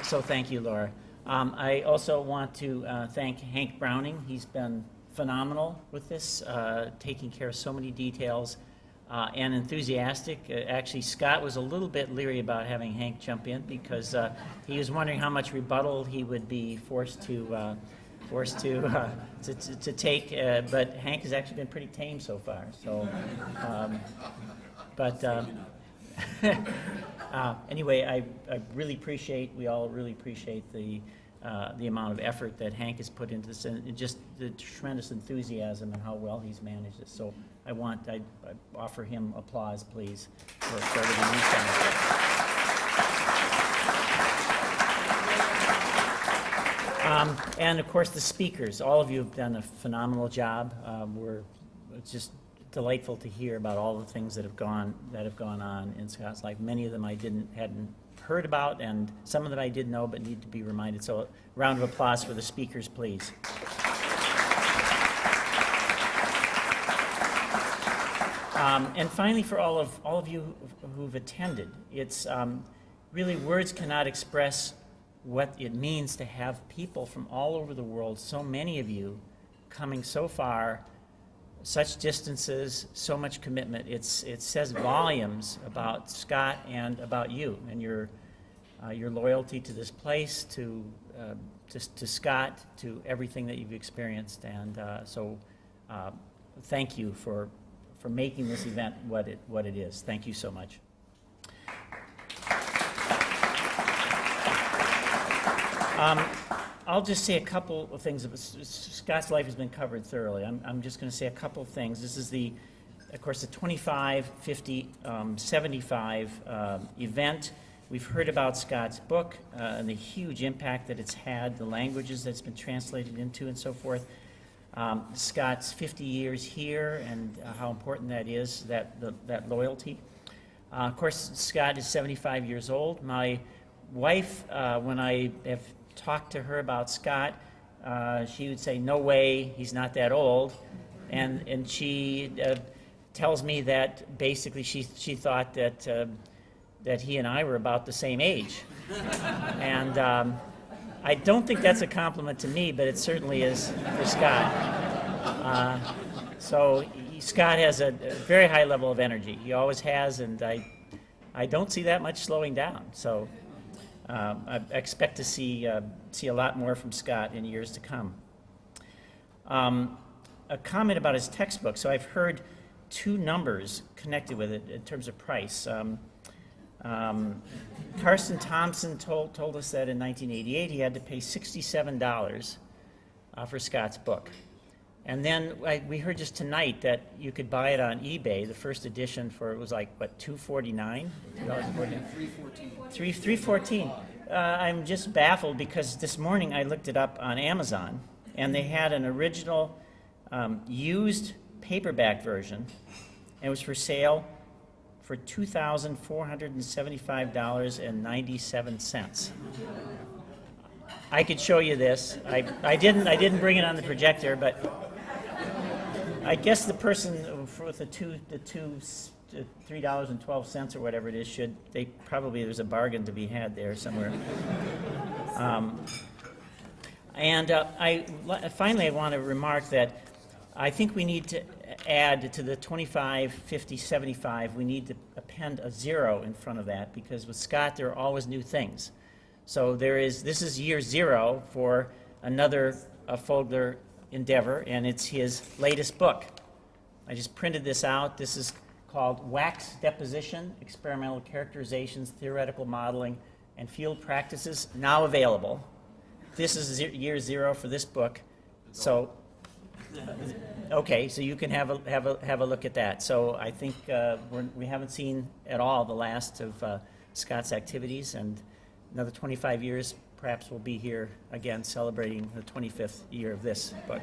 So thank you, Laura. I also want to thank Hank Browning. He's been phenomenal with this, taking care of so many details and enthusiastic. Actually, Scott was a little bit leery about having Hank jump in because he was wondering how much rebuttal he would be forced to take. But Hank has actually been pretty tame so far. So, anyway, we all really appreciate the amount of effort that Hank has put into this, and just the tremendous enthusiasm and how well he's managed it. So I offer him applause, please, for everything he's done. And of course, the speakers. All of you have done a phenomenal job. We're just delightful to hear about all the things that have gone on in Scott's life. Many of them I hadn't heard about, and some of them I did know but need to be reminded. So a round of applause for the speakers, please. And finally, for all of you who've attended, it's really, words cannot express what it means to have people from all over the world, so many of you, coming so far, such distances, so much commitment. It says volumes about Scott and about you and your loyalty to this place, to Scott, to everything that you've experienced. And so thank you for making this event what it is. Thank you so much. I'll just say a couple of things. Scott's life has been covered thoroughly. I'm just going to say a couple of things. This is of course, the 25, 50, 75 event. We've heard about Scott's book and the huge impact that it's had, the languages that it's been translated into, and so forth. Scott's 50 years here and how important that is, that loyalty. Of course, Scott is 75 years old. My wife, when I have talked to her about Scott, she would say, "No way, he's not that old," and she tells me that basically she thought that he and I were about the same age, and I don't think that's a compliment to me, but it certainly is for Scott. So Scott has a very high level of energy. He always has, and I don't see that much slowing down. So. I expect to see a lot more from Scott in years to come. A comment about his textbook. So I've heard two numbers connected with it in terms of price. Carson Thompson told us that in 1988 he had to pay $67 for Scott's book. And then we heard just tonight that you could buy it on eBay, the first edition, for, it was like, what, $249? $314. I'm just baffled because this morning I looked it up on Amazon, and they had an original used paperback version, and it was for sale for $2,475.97. I could show you this. I didn't bring it on the projector, but I guess the person with the $3.12 or whatever it is there's a bargain to be had there somewhere. Finally I want to remark that I think we need to add to the 25, 50, 75, we need to append a 0 in front of that, because with Scott there are always new things. So this is year 0 for another Fogler endeavor, and it's his latest book. I just printed this out. This is called Wax Deposition, Experimental Characterizations, Theoretical Modeling, and Field Practices, now available. This is year 0 for this book. So, okay, so you can have a look at that. So I think we haven't seen at all the last of Scott's activities, and another 25 years, perhaps we'll be here again celebrating the 25th year of this book.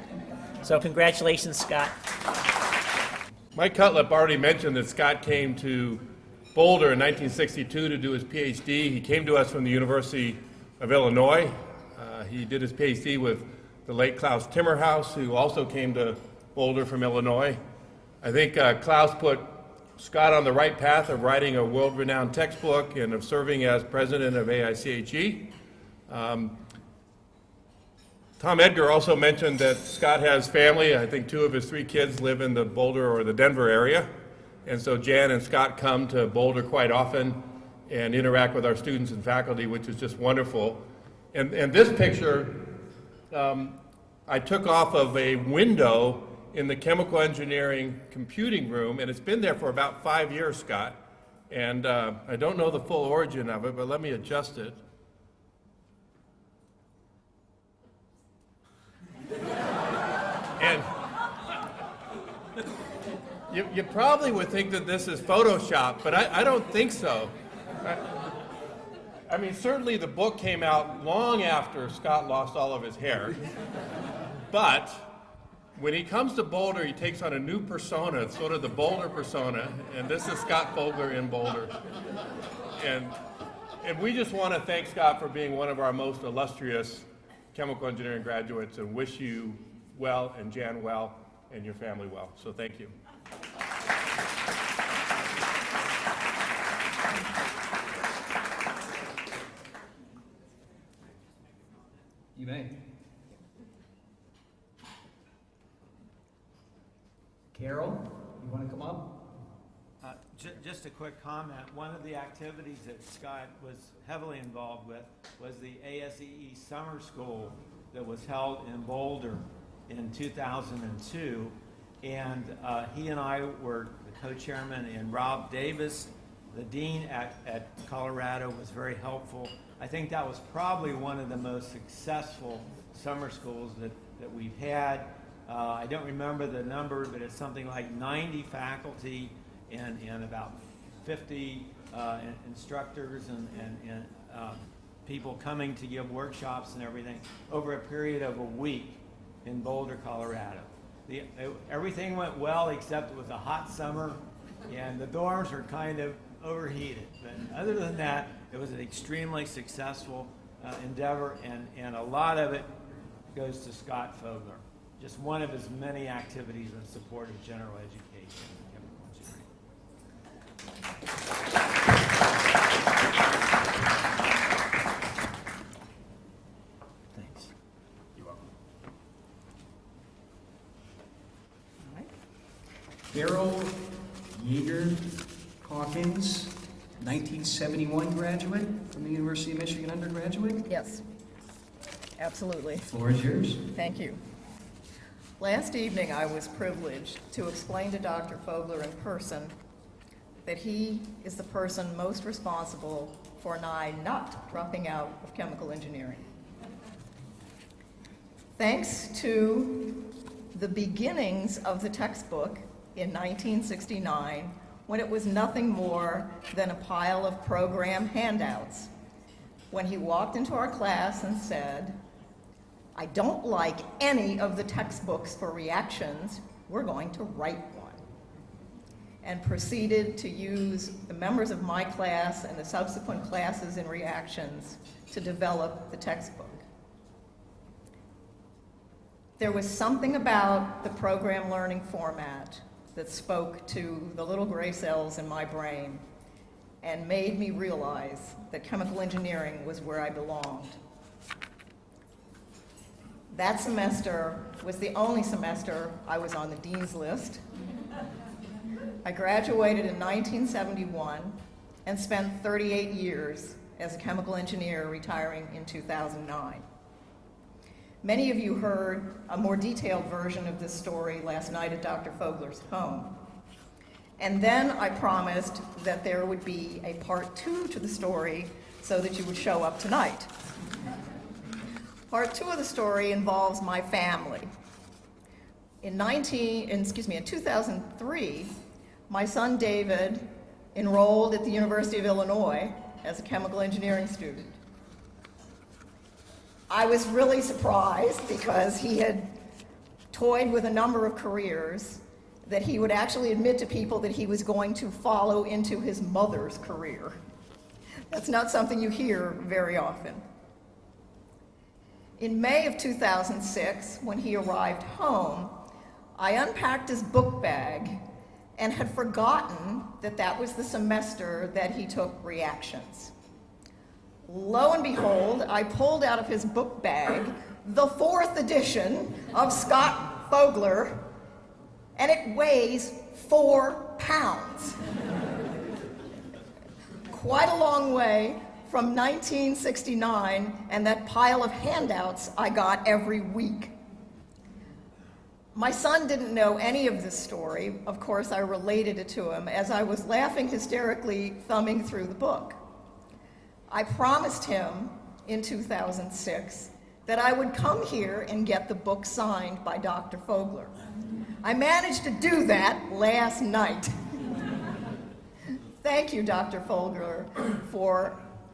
So congratulations, Scott. Mike Cutlip already mentioned that Scott came to Boulder in 1962 to do his PhD. He came to us from the University of Illinois. He did his PhD with the late Klaus Timmerhaus, who also came to Boulder from Illinois. I think Klaus put Scott on the right path of writing a world-renowned textbook and of serving as president of AICHE. Tom Edgar also mentioned that Scott has family. I think 2 of his 3 kids live in the Boulder or the Denver area. And so Jan and Scott come to Boulder quite often and interact with our students and faculty, which is just wonderful. And this picture I took off of a window in the chemical engineering computing room, and it's been there for about 5 years, Scott. And I don't know the full origin of it, but let me adjust it. And you probably would think that this is Photoshop, but I don't think so. I mean, certainly the book came out long after Scott lost all of his hair, but when he comes to Boulder, he takes on a new persona. It's sort of the Boulder persona, and this is Scott Fogler in Boulder. And we just want to thank Scott for being one of our most illustrious chemical engineering graduates and wish you well and Jan well and your family well. So thank you. You may. Carol, you want to come up? Just a quick comment. One of the activities that Scott was heavily involved with was the ASEE Summer School that was held in Boulder in 2002. And he and I were the co-chairman, and Rob Davis, the dean at Colorado, was very helpful. I think that was probably one of the most successful summer schools that we've had. I don't remember the number, but it's something like 90 faculty and about 50 instructors and people coming to give workshops and everything over a period of a week in Boulder, Colorado. Everything went well except it was a hot summer and the dorms were kind of overheated. But other than that, it was an extremely successful endeavor, and a lot of it goes to Scott Fogler. Just one of his many activities in support of general education in chemical engineering. Thanks. You're welcome. All right. Carol Yeager Hawkins, 1971 graduate from the University of Michigan undergraduate. Yes, absolutely. The floor is yours. Thank you. Last evening, I was privileged to explain to Dr. Fogler in person that he is the person most responsible for Nye not dropping out of chemical engineering. Thanks to the beginnings of the textbook in 1969, when it was nothing more than a pile of program handouts, when he walked into our class and said, "I don't like any of the textbooks for reactions, we're going to write one," and proceeded to use the members of my class and the subsequent classes in reactions to develop the textbook. There was something about the program learning format that spoke to the little gray cells in my brain and made me realize that chemical engineering was where I belonged. That semester was the only semester I was on the dean's list. I graduated in 1971 and spent 38 years as a chemical engineer, retiring in 2009. Many of you heard a more detailed version of this story last night at Dr. Fogler's home. And then I promised that there would be a part 2 to the story so that you would show up tonight. Part 2 of the story involves my family. In 2003, my son David enrolled at the University of Illinois as a chemical engineering student. I was really surprised because he had toyed with a number of careers that he would actually admit to people that he was going to follow into his mother's career. That's not something you hear very often. In May of 2006, when he arrived home, I unpacked his book bag and had forgotten that that was the semester that he took reactions. Lo and behold, I pulled out of his book bag the 4th edition of Scott Fogler, and it weighs 4 pounds. Quite a long way from 1969 and that pile of handouts I got every week. My son didn't know any of this story. Of course, I related it to him as I was laughing hysterically, thumbing through the book. I promised him in 2006 that I would come here and get the book signed by Dr. Fogler. I managed to do that last night. Thank you, Dr. Fogler,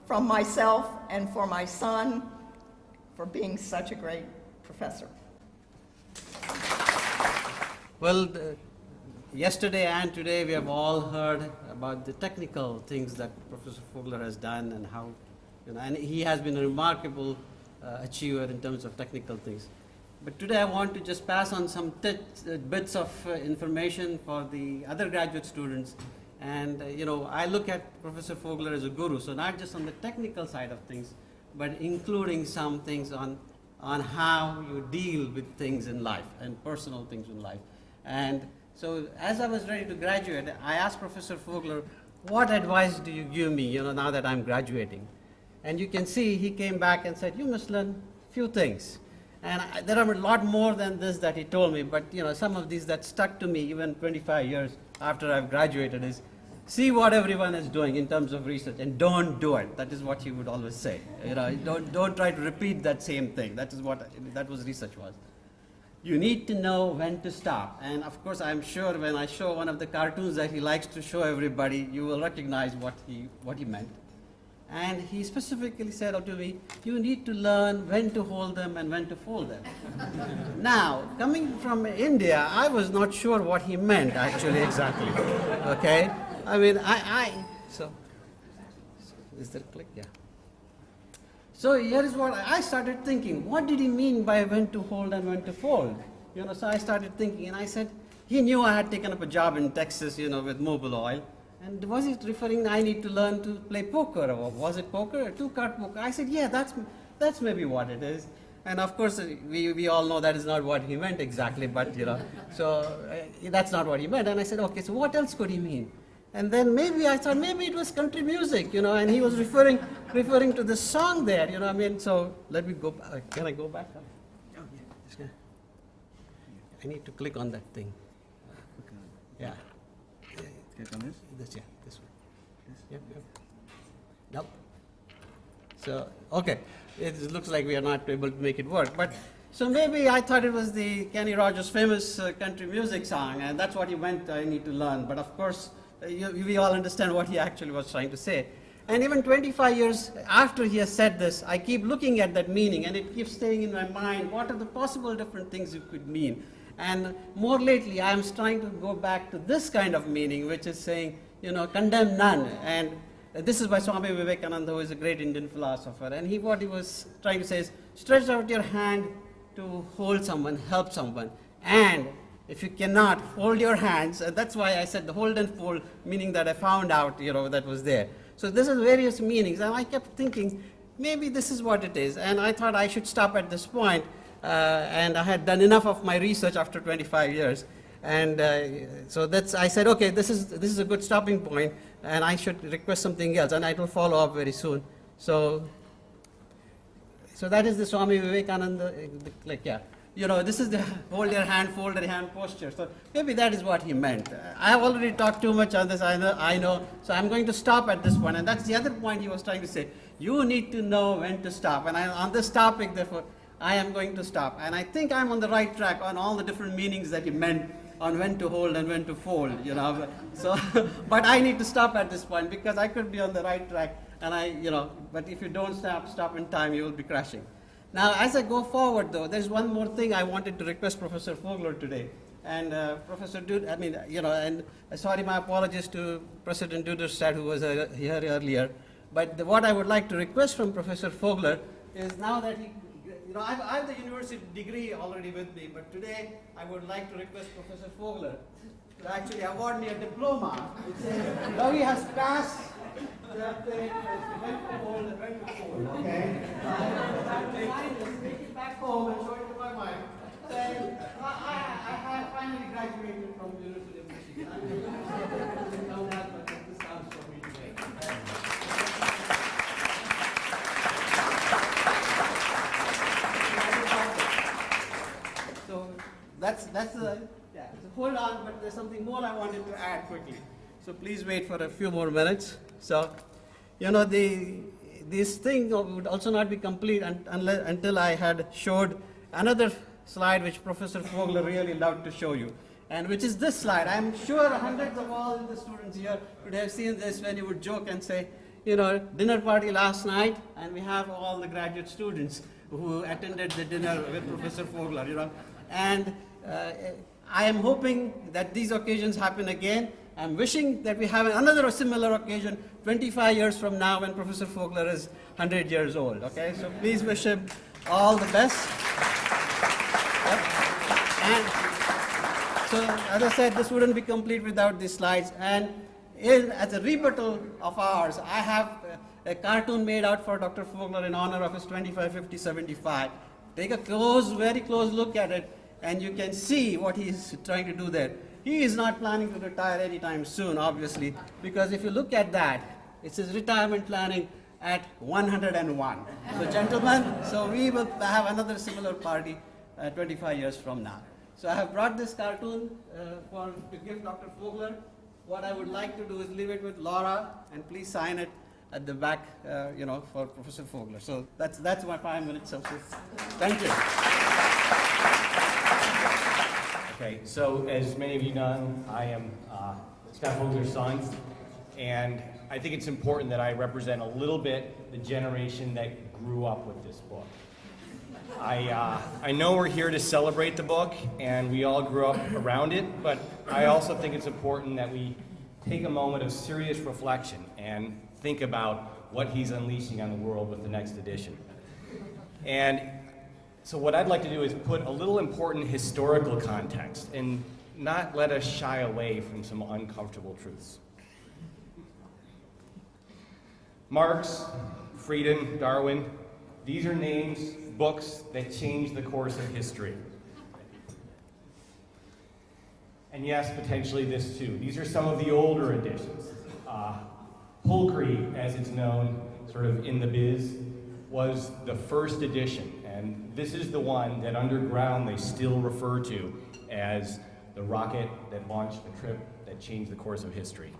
from myself and for my son, for being such a great professor. Well, yesterday and today we have all heard about the technical things that Professor Fogler has done and how, and he has been a remarkable achiever in terms of technical things. But today I want to just pass on some bits of information for the other graduate students. And I look at Professor Fogler as a guru, so not just on the technical side of things, but including some things on how you deal with things in life and personal things in life. And so as I was ready to graduate, I asked Professor Fogler, what advice do you give me, now that I'm graduating? And you can see he came back and said, you must learn few things. And there are a lot more than this that he told me, but some of these that stuck to me even 25 years after I've graduated is, see what everyone is doing in terms of research and don't do it. That is what he would always say. Don't try to repeat that same thing. That was research was. You need to know when to stop. And of course, I'm sure when I show one of the cartoons that he likes to show everybody, you will recognize what he meant. And he specifically said to me, you need to learn when to hold them and when to fold them. Now, coming from India, I was not sure what he meant actually exactly. Okay? I mean, so is there a click? Yeah. So here is what I started thinking. What did he mean by when to hold and when to fold? So I started thinking, and I said, he knew I had taken up a job in Texas, with Mobil Oil. And was it referring I need to learn to play poker, or was it poker or two-card poker? I said, yeah, that's maybe what it is. And of course, we all know that is not what he meant exactly, but so that's not what he meant. And I said, okay, so what else could he mean? And then I thought maybe it was country music, and he was referring to the song there, so let me go back. Can I go back? Oh, yeah. I need to click on that thing. Yeah. Click on this? This one. Yep. Nope. So, okay. It looks like we are not able to make it work. But so maybe I thought it was the Kenny Rogers' famous country music song, and that's what he meant I need to learn. But of course, we all understand what he actually was trying to say. And even 25 years after he has said this, I keep looking at that meaning, and it keeps staying in my mind. What are the possible different things it could mean? And more lately, I am trying to go back to this kind of meaning, which is saying, condemn none. And this is by Swami Vivekananda, who is a great Indian philosopher. And what he was trying to say is, stretch out your hand to hold someone, help someone. And if you cannot, hold your hands. And that's why I said the hold and fold, meaning that I found out, that was there. So this is various meanings. And I kept thinking, maybe this is what it is. And I thought I should stop at this point. And I had done enough of my research after 25 years. And so I said, okay, this is a good stopping point, and I should request something else, and I will follow up very soon. So that is the Swami Vivekananda, this is the hold your hand, fold your hand posture. So maybe that is what he meant. I have already talked too much on this, I know, so I'm going to stop at this point. And that's the other point he was trying to say. You need to know when to stop. And on this topic, therefore, I am going to stop. And I think I'm on the right track on all the different meanings that he meant on when to hold and when to fold, So, but I need to stop at this point because I could be on the right track. And but if you don't stop in time, you will be crashing. Now, as I go forward, though, there's one more thing I wanted to request Professor Fogler today. And Professor and sorry, my apologies to President Duderstadt, who was here earlier. But what I would like to request from Professor Fogler is now that he, I have the university degree already with me, but today I would like to request Professor Fogler to actually award me a diploma. Which says, now he has passed the thing, okay? Take it back home and show it to my wife. Saying, I finally graduated from the University of Michigan. I'm going to know that, but this counts for me today. So that's yeah. So hold on, but there's something more I wanted to add quickly. So please wait for a few more minutes. So, this thing would also not be complete until I had showed another slide which Professor Fogler really loved to show you, and which is this slide. I'm sure hundreds of all the students here would have seen this when you would joke and say, dinner party last night, and we have all the graduate students who attended the dinner with Professor Fogler, And I am hoping that these occasions happen again. I'm wishing that we have another similar occasion 25 years from now when Professor Fogler is 100 years old. Okay, so please wish him all the best. Yep. And so, as I said, this wouldn't be complete without these slides. And as a rebuttal of ours, I have a cartoon made out for Dr. Fogler in honor of his 25, 50, 75. Take a very close look at it, and you can see what he's trying to do there. He is not planning to retire anytime soon, obviously, because if you look at that, it says retirement planning at 101. So gentlemen, so we will have another similar party 25 years from now. So I have brought this cartoon to give Dr. Fogler. What I would like to do is leave it with Laura, and please sign it at the back, for Professor Fogler. So that's my 5 minutes of this. Thank you. Okay, so as many of you know, I am Scott Fogler's son, and I think it's important that I represent a little bit the generation that grew up with this book. I know we're here to celebrate the book, and we all grew up around it, but I also think it's important that we take a moment of serious reflection and think about what he's unleashing on the world with the next edition. And so what I'd like to do is put a little important historical context and not let us shy away from some uncomfortable truths. Marx, Frieden, Darwin, these are names, books that changed the course of history. And yes, potentially this too. These are some of the older editions. Pulchree, as it's known, sort of in the biz, was the first edition. And this is the one that underground they still refer to as the rocket that launched the trip that changed the course of history.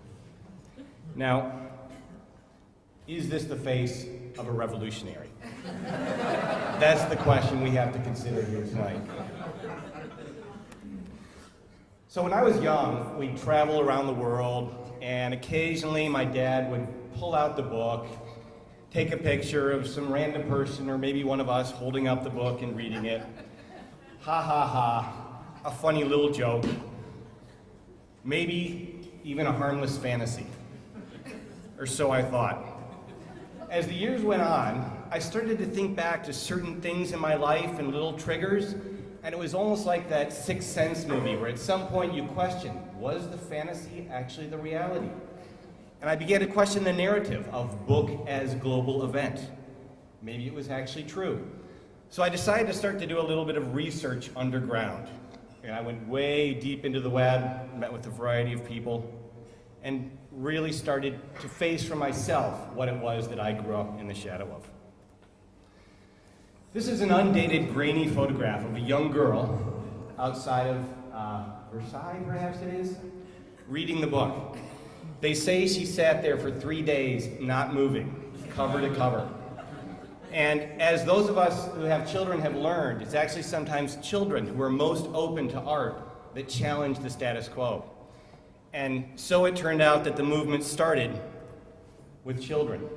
Now, is this the face of a revolutionary? That's the question we have to consider here tonight. So when I was young, we'd travel around the world, and occasionally my dad would pull out the book, take a picture of some random person or maybe one of us holding up the book and reading it. Ha ha ha, a funny little joke. Maybe even a harmless fantasy. Or so I thought. As the years went on, I started to think back to certain things in my life and little triggers, and it was almost like that Sixth Sense movie where at some point you question, was the fantasy actually the reality? And I began to question the narrative of book as global event. Maybe it was actually true. So I decided to start to do a little bit of research underground. And I went way deep into the web, met with a variety of people, and really started to face for myself what it was that I grew up in the shadow of. This is an undated, grainy photograph of a young girl outside of Versailles, perhaps it is, reading the book. They say she sat there for 3 days, not moving, cover to cover. And as those of us who have children have learned, it's actually sometimes children who are most open to art that challenge the status quo. And so it turned out that the movement started with children.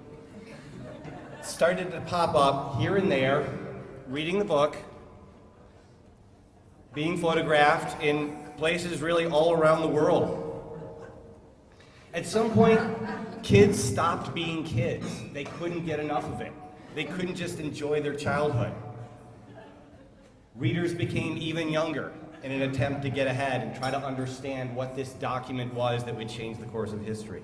It started to pop up here and there, reading the book, being photographed in places really all around the world. At some point, kids stopped being kids. They couldn't get enough of it. They couldn't just enjoy their childhood. Readers became even younger in an attempt to get ahead and try to understand what this document was that would change the course of history.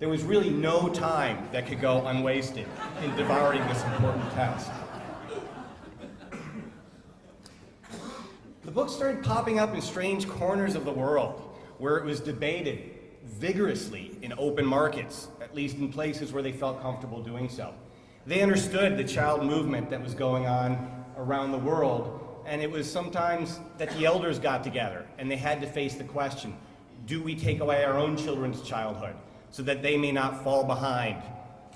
There was really no time that could go unwasted in devouring this important text. The book started popping up in strange corners of the world where it was debated vigorously in open markets, at least in places where they felt comfortable doing so. They understood the child movement that was going on around the world, and it was sometimes that the elders got together and they had to face the question, do we take away our own children's childhood so that they may not fall behind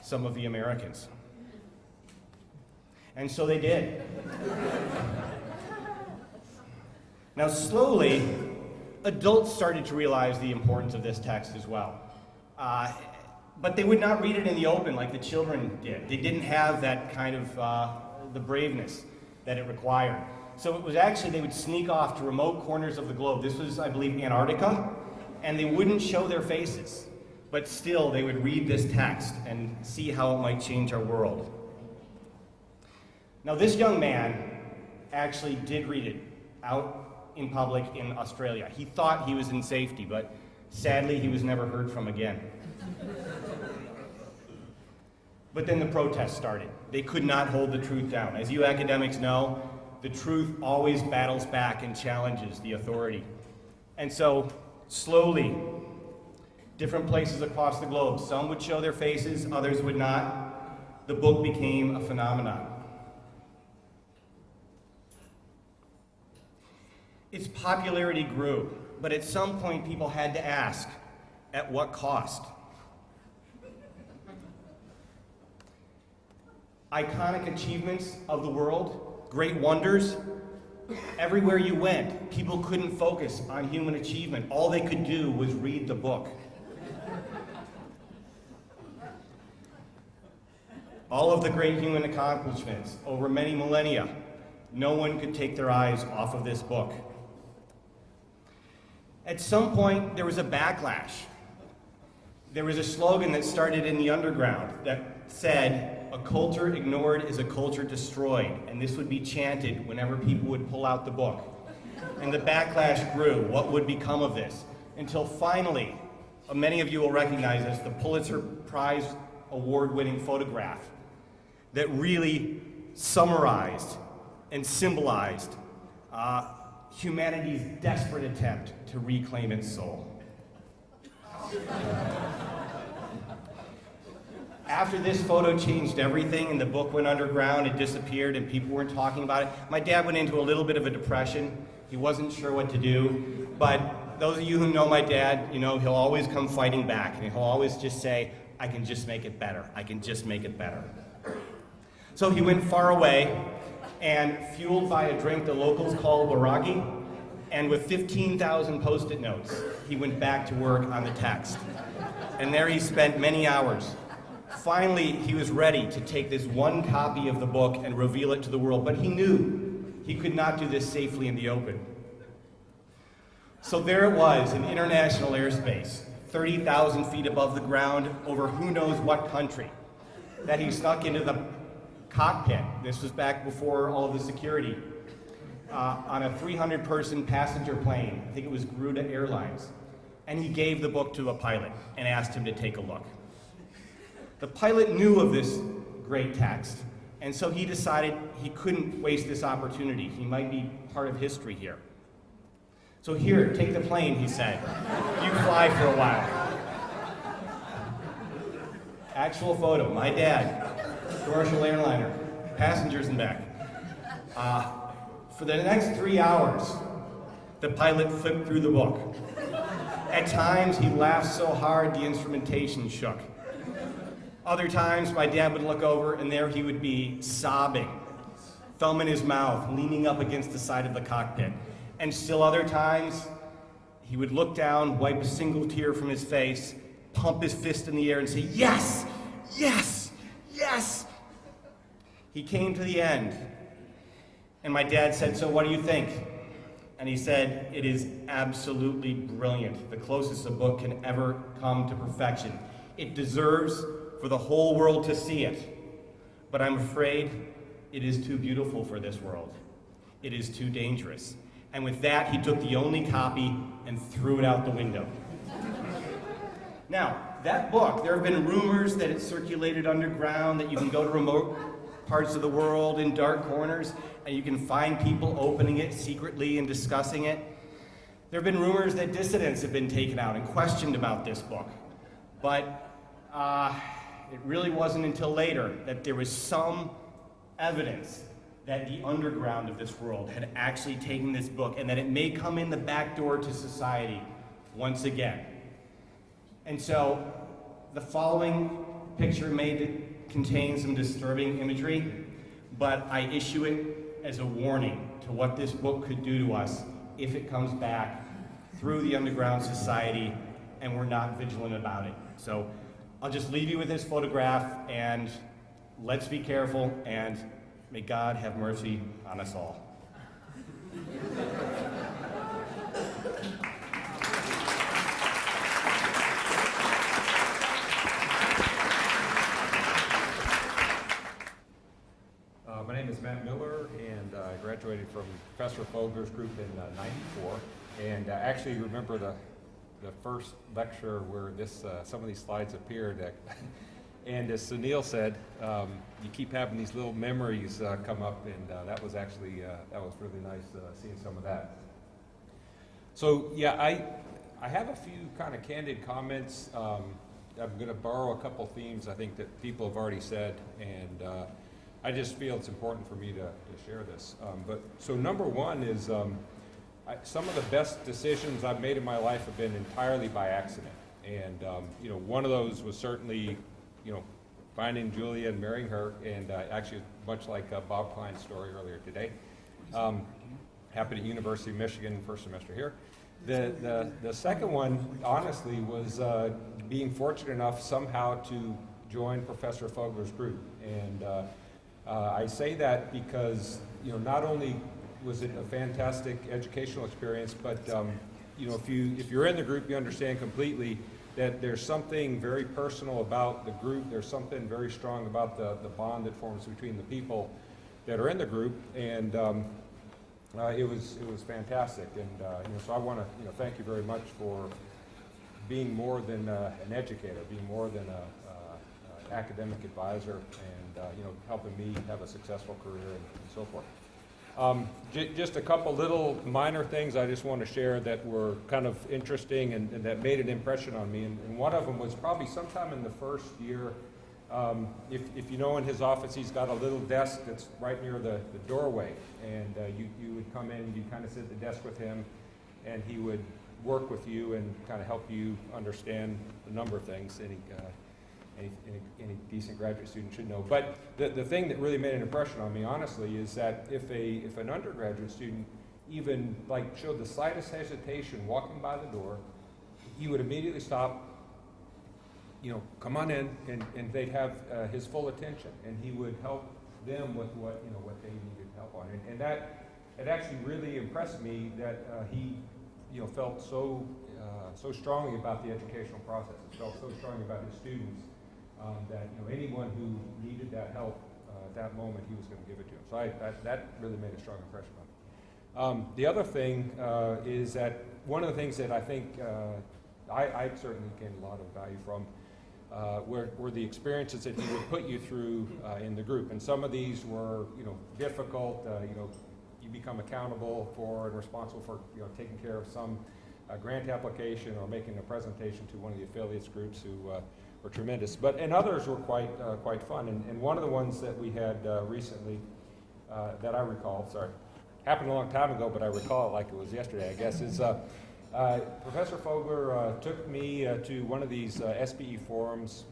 some of the Americans? And so they did. Now slowly, adults started to realize the importance of this text as well. But they would not read it in the open like the children did. They didn't have that kind of the braveness that it required. So it was actually, they would sneak off to remote corners of the globe. This was, I believe, Antarctica, and they wouldn't show their faces. But still, they would read this text and see how it might change our world. Now, this young man actually did read it out in public in Australia. He thought he was in safety, but sadly, he was never heard from again. But then the protests started. They could not hold the truth down. As you academics know, the truth always battles back and challenges the authority. And so, slowly, different places across the globe, some would show their faces, others would not. The book became a phenomenon. Its popularity grew, but at some point people had to ask, at what cost? Iconic achievements of the world, great wonders, everywhere you went, people couldn't focus on human achievement. All they could do was read the book. All of the great human accomplishments over many millennia, no one could take their eyes off of this book. At some point, there was a backlash. There was a slogan that started in the underground that said, "A culture ignored is a culture destroyed," and this would be chanted whenever people would pull out the book. And the backlash grew. What would become of this? Until finally, many of you will recognize this, the Pulitzer Prize award-winning photograph that really summarized and symbolized humanity's desperate attempt to reclaim its soul. After this photo changed everything and the book went underground, it disappeared and people weren't talking about it, my dad went into a little bit of a depression. He wasn't sure what to do, but those of you who know my dad, you know he'll always come fighting back and he'll always just say, "I can just make it better. I can just make it better." So he went far away, and fueled by a drink the locals call baraki, and with 15,000 Post-it notes, he went back to work on the text. And there he spent many hours. Finally, he was ready to take this one copy of the book and reveal it to the world, but he knew he could not do this safely in the open. So there it was in international airspace, 30,000 feet above the ground, over who knows what country, that he snuck into the cockpit. This was back before all of the security. On a 300-person passenger plane, I think it was Garuda Airlines, and he gave the book to a pilot and asked him to take a look. The pilot knew of this great text, and so he decided he couldn't waste this opportunity. He might be part of history here. So here, take the plane, he said. You fly for a while. Actual photo, my dad, commercial airliner, passengers in back. For the next 3 hours, the pilot flipped through the book. At times, he laughed so hard the instrumentation shook. Other times, my dad would look over and there he would be sobbing, thumb in his mouth, leaning up against the side of the cockpit. And still other times, he would look down, wipe a single tear from his face, pump his fist in the air and say, "Yes, yes, yes." He came to the end, and my dad said, "So what do you think?" And he said, "It is absolutely brilliant, the closest a book can ever come to perfection. It deserves for the whole world to see it, but I'm afraid it is too beautiful for this world. It is too dangerous." And with that, he took the only copy and threw it out the window. Now, that book, there have been rumors that it circulated underground, that you can go to remote parts of the world in dark corners, and you can find people opening it secretly and discussing it. There have been rumors that dissidents have been taken out and questioned about this book. But it really wasn't until later that there was some evidence that the underground of this world had actually taken this book and that it may come in the back door to society once again. And so the following picture may contain some disturbing imagery, but I issue it as a warning to what this book could do to us if it comes back through the underground society and we're not vigilant about it. So I'll just leave you with this photograph, and let's be careful, and may God have mercy on us all. My name is Matt Miller, and I graduated from Professor Fogler's group in '94. And I actually remember the first lecture where some of these slides appeared. And as Sunil said, you keep having these little memories come up, and that was actually that was really nice seeing some of that. So yeah, I have a few kind of candid comments. I'm going to borrow a couple themes I think that people have already said, and I just feel it's important for me to share this. So number one is some of the best decisions I've made in my life have been entirely by accident. And one of those was certainly, finding Julia and marrying her, and actually much like Bob Klein's story earlier today. Happened at University of Michigan, first semester here. The second one, honestly, was being fortunate enough somehow to join Professor Fogler's group. And I say that because, not only was it a fantastic educational experience, but if you're in the group, you understand completely that there's something very personal about the group. There's something very strong about the bond that forms between the people that are in the group, and it was fantastic. And so I want to thank you very much for being more than an educator, being more than an academic advisor, and helping me have a successful career and so forth. Just a couple little minor things I just want to share that were kind of interesting and that made an impression on me. And one of them was probably sometime in the first year. If you know, in his office, he's got a little desk that's right near the doorway. And you would come in, you'd kind of sit at the desk with him, and he would work with you and kind of help you understand a number of things. Any decent graduate student should know. But the thing that really made an impression on me, honestly, is that if an undergraduate student even showed the slightest hesitation walking by the door, he would immediately stop, come on in, and they'd have his full attention, and he would help them with what they needed help on. And that it actually really impressed me that he felt so strongly about the educational process, felt so strongly about his students. That anyone who needed that help at that moment, he was going to give it to him. So that really made a strong impression on me. The other thing is that one of the things that I think I certainly gained a lot of value from were the experiences that he would put you through in the group. And some of these were difficult. You become accountable for and responsible for taking care of some grant application or making a presentation to one of the affiliates groups who were tremendous, and others were quite fun. And one of the ones that we had recently that I recall, happened a long time ago, but I recall it like it was yesterday, I guess, is Professor Fogler took me to one of these SBE forums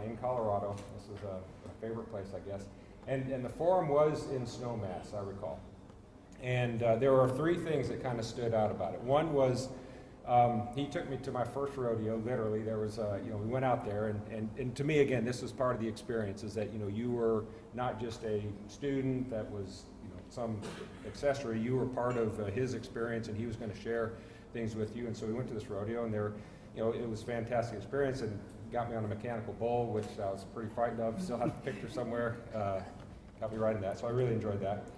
in Colorado. This is a favorite place, I guess. And the forum was in Snowmass, I recall. And there were three things that kind of stood out about it. One was he took me to my first rodeo, literally. There was, we went out there, and to me, again, this was part of the experience, is that, you were not just a student that was, some accessory. You were part of his experience, and he was going to share things with you. And so we went to this rodeo, and there, it was a fantastic experience, and got me on a mechanical bull, which I was pretty frightened of. Still have the picture somewhere. Got me riding that, so I really enjoyed that.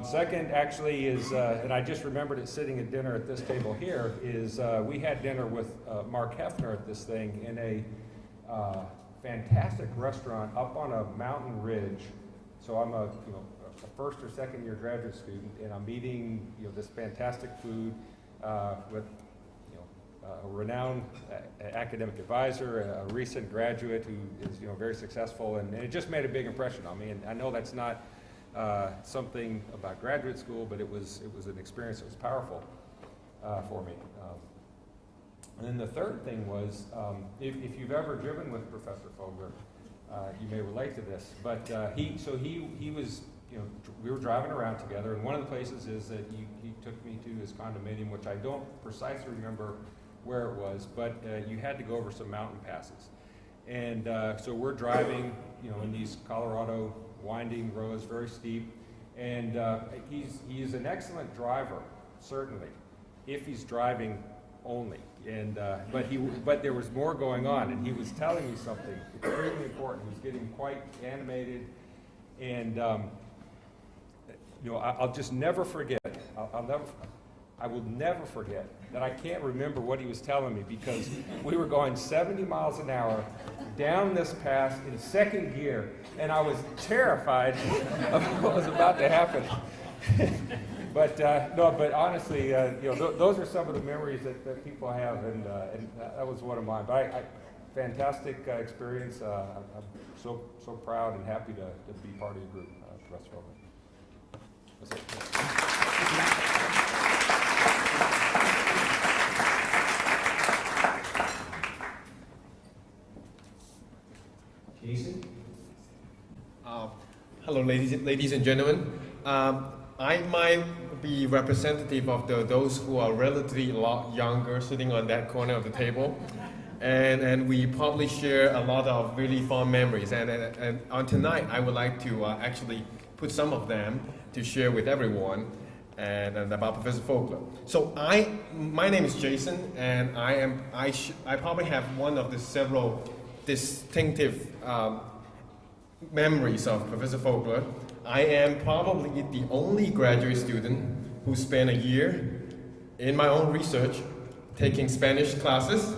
Second, actually, is, and I just remembered it sitting at dinner at this table here, is we had dinner with Mark Hefner at this thing in a fantastic restaurant up on a mountain ridge. So I'm a first or second year graduate student, and I'm eating this fantastic food with a renowned academic advisor, a recent graduate who is very successful, and it just made a big impression on me. And I know that's not something about graduate school, but it was an experience that was powerful for me. And then the third thing was, if you've ever driven with Professor Fogler, you may relate to this, but he was, we were driving around together, and one of the places is that he took me to his condominium, which I don't precisely remember where it was, but you had to go over some mountain passes. And so we're driving, in these Colorado winding roads, very steep, And he's an excellent driver, certainly, if he's driving only. And but there was more going on, and he was telling me something extremely important. He was getting quite animated, and I'll just never forget. I will never forget that I can't remember what he was telling me, because we were going 70 miles an hour down this pass in second gear, and I was terrified of what was about to happen. But honestly, those are some of the memories that people have, and that was one of mine. But fantastic experience. I'm so proud and happy to be part of your group, Professor Fogler. That's it. Jason? Hello, ladies and gentlemen. I might be representative of those who are relatively a lot younger, sitting on that corner of the table, and we probably share a lot of really fond memories. And on tonight, I would like to actually put some of them to share with everyone, and about Professor Fogler. So my name is Jason, and I probably have one of the several distinctive memories of Professor Fogler. I am probably the only graduate student who spent a year in my own research taking Spanish classes.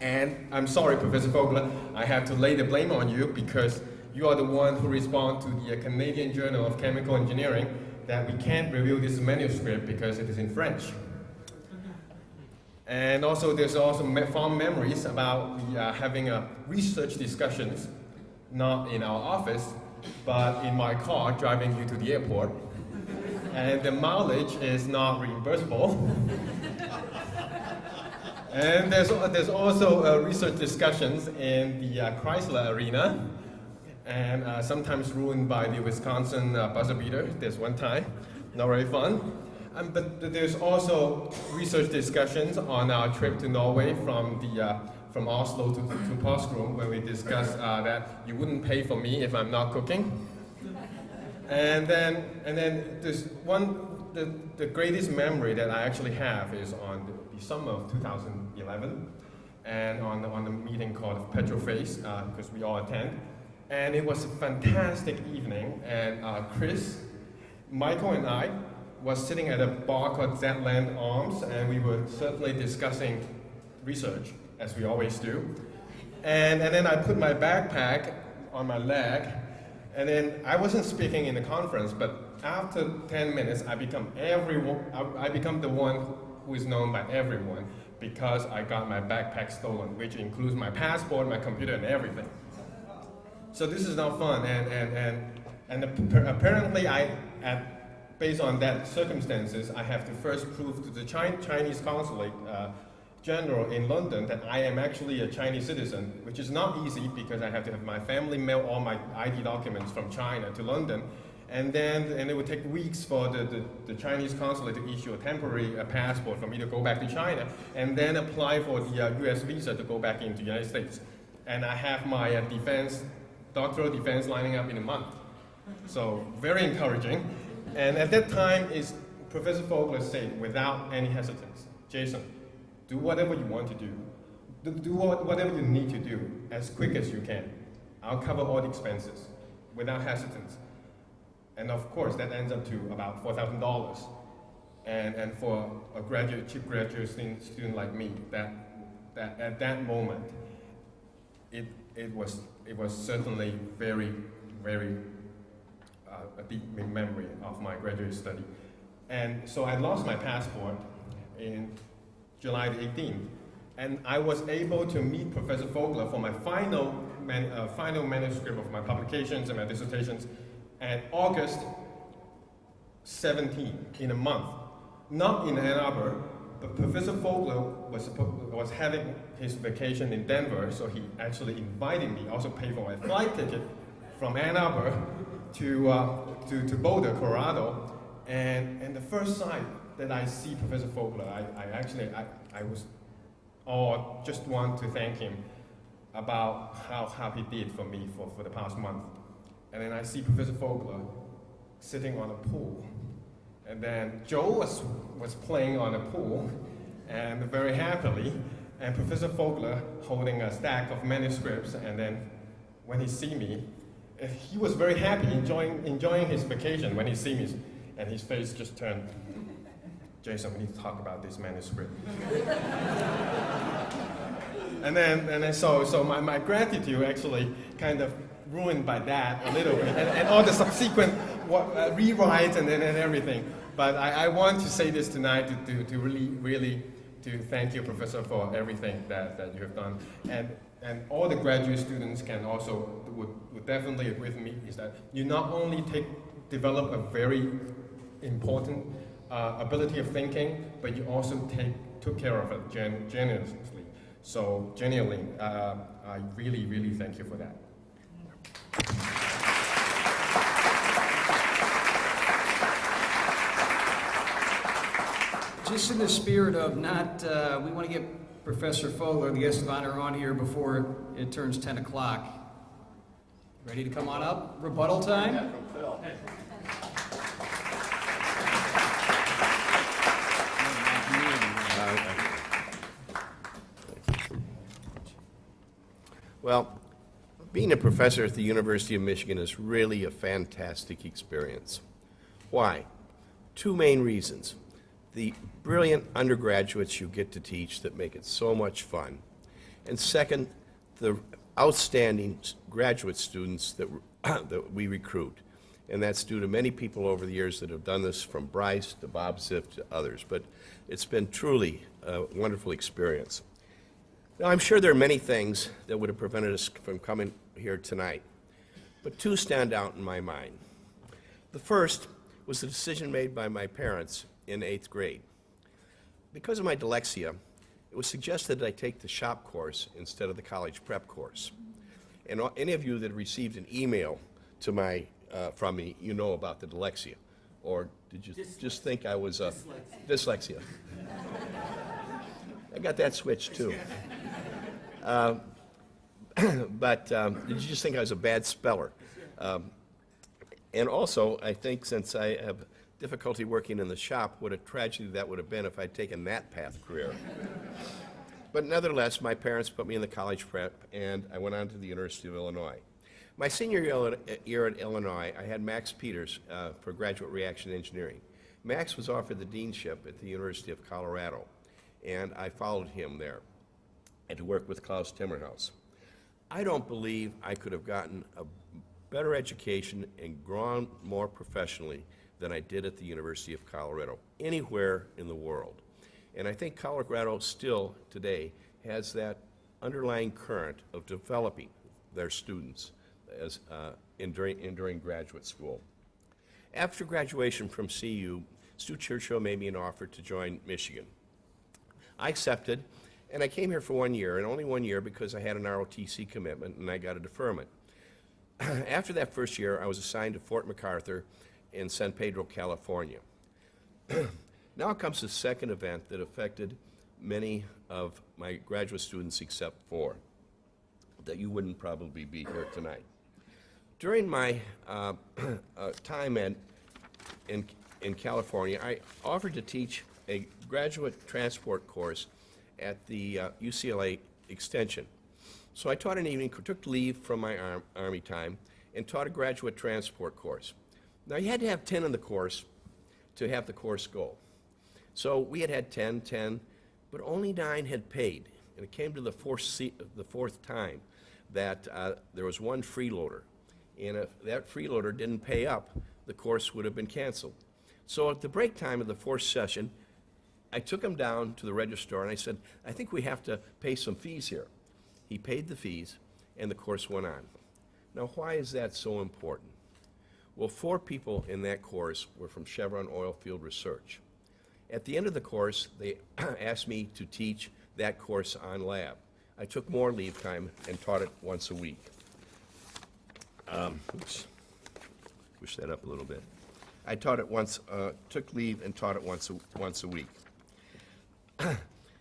And I'm sorry, Professor Fogler, I have to lay the blame on you, because you are the one who responded to the Canadian Journal of Chemical Engineering that we can't review this manuscript because it is in French. And also, there's also fond memories about having research discussions, not in our office, but in my car driving you to the airport. And the mileage is not reimbursable. And there's also research discussions in the Chrysler Arena, and sometimes ruined by the Wisconsin buzzer beater. There's one time, not very fun. But there's also research discussions on our trip to Norway from Oslo to Porsgrunn, where we discussed that you wouldn't pay for me if I'm not cooking. And then there's the greatest memory that I actually have is on the summer of 2011, and on the meeting called Petroface, because we all attend. And it was a fantastic evening, and Chris, Michael, and I was sitting at a bar called Zetland Arms, and we were certainly discussing research, as we always do. And then I put my backpack on my leg, and then I wasn't speaking in the conference, but after 10 minutes, I become the one who is known by everyone, because I got my backpack stolen, which includes my passport, my computer, and everything. So this is not fun, and apparently based on that circumstances, I have to first prove to the Chinese consulate general in London that I am actually a Chinese citizen, which is not easy, because I have to have my family mail all my ID documents from China to London, and it would take weeks for the Chinese consulate to issue a temporary passport for me to go back to China, and then apply for the US visa to go back into the United States. And I have my doctoral defense lining up in a month. So very encouraging. And at that time, Professor Fogler said, without any hesitance, Jason, do whatever you want to do. Do whatever you need to do as quick as you can. I'll cover all the expenses without hesitance. And of course, that ends up to about $4,000. And for a cheap graduate student like me, that at that moment, it was certainly very, very a deep memory of my graduate study. And so I lost my passport in July 18th, and I was able to meet Professor Fogler for my final manuscript of my publications and my dissertations at August 17th, in a month. Not in Ann Arbor, but Professor Fogler was having his vacation in Denver, so he actually invited me, also paid for my flight ticket from Ann Arbor to Boulder, Colorado. And the first time that I see Professor Fogler, I was just want to thank him about how he did for me for the past month. And then I see Professor Fogler sitting on a pool. And then Joe was playing on a pool, and very happily, and Professor Fogler holding a stack of manuscripts, and then when he see me, he was very happy, enjoying his vacation when he see me, and his face just turned, Jason, we need to talk about this manuscript. So my gratitude actually kind of ruined by that a little bit, and all the subsequent rewrites and everything. But I want to say this tonight to really to thank you, Professor, for everything that you have done. And all the graduate students can also would definitely agree with me is that you not only develop a very important ability of thinking, but you also took care of it generously. So genuinely, I really thank you for that. Just in the spirit of not, we want to get Professor Fogler, the guest of honor, on here before it turns 10 o'clock. Ready to come on up? Rebuttal time? Well, being a professor at the University of Michigan is really a fantastic experience. Why? Two main reasons. The brilliant undergraduates you get to teach that make it so much fun. And second, the outstanding graduate students that we recruit. And that's due to many people over the years that have done this, from Bryce to Bob Ziff to others. But it's been truly a wonderful experience. Now, I'm sure there are many things that would have prevented us from coming here tonight, but two stand out in my mind. The first was the decision made by my parents in 8th grade. Because of my dyslexia, it was suggested that I take the shop course instead of the college prep course. And any of you that received an email from me, you know about the dyslexia. Or did you just think I was dyslexia? I got that switch too. But did you just think I was a bad speller? And also, I think since I have difficulty working in the shop, what a tragedy that would have been if I'd taken that path career. But nevertheless, my parents put me in the college prep, and I went on to the University of Illinois. My senior year at Illinois, I had Max Peters for graduate reaction engineering. Max was offered the deanship at the University of Colorado, and I followed him there and to work with Klaus Timmerhaus. I don't believe I could have gotten a better education and grown more professionally than I did at the University of Colorado, anywhere in the world. And I think Colorado still, today, has that underlying current of developing their students during graduate school. After graduation from CU, Stu Churchill made me an offer to join Michigan. I accepted, and I came here for 1 year, and only 1 year because I had an ROTC commitment and I got a deferment. After that first year, I was assigned to Fort MacArthur in San Pedro, California. Now comes the second event that affected many of my graduate students except 4, that you wouldn't probably be here tonight. During my time in California, I offered to teach a graduate transport course at the UCLA Extension. So I taught an evening, took leave from my Army time, and taught a graduate transport course. Now, you had to have 10 in the course to have the course go. So we had 10, but only 9 had paid. And it came to the fourth time that there was one freeloader. And if that freeloader didn't pay up, the course would have been canceled. So at the break time of the 4th session, I took him down to the registrar and I said, I think we have to pay some fees here. He paid the fees and the course went on. Now, why is that so important? Well, 4 people in that course were from Chevron Oilfield Research. At the end of the course, they asked me to teach that course on lab. I took more leave time and taught it once a week. Oops, push that up a little bit. I taught it took leave and taught it once a week.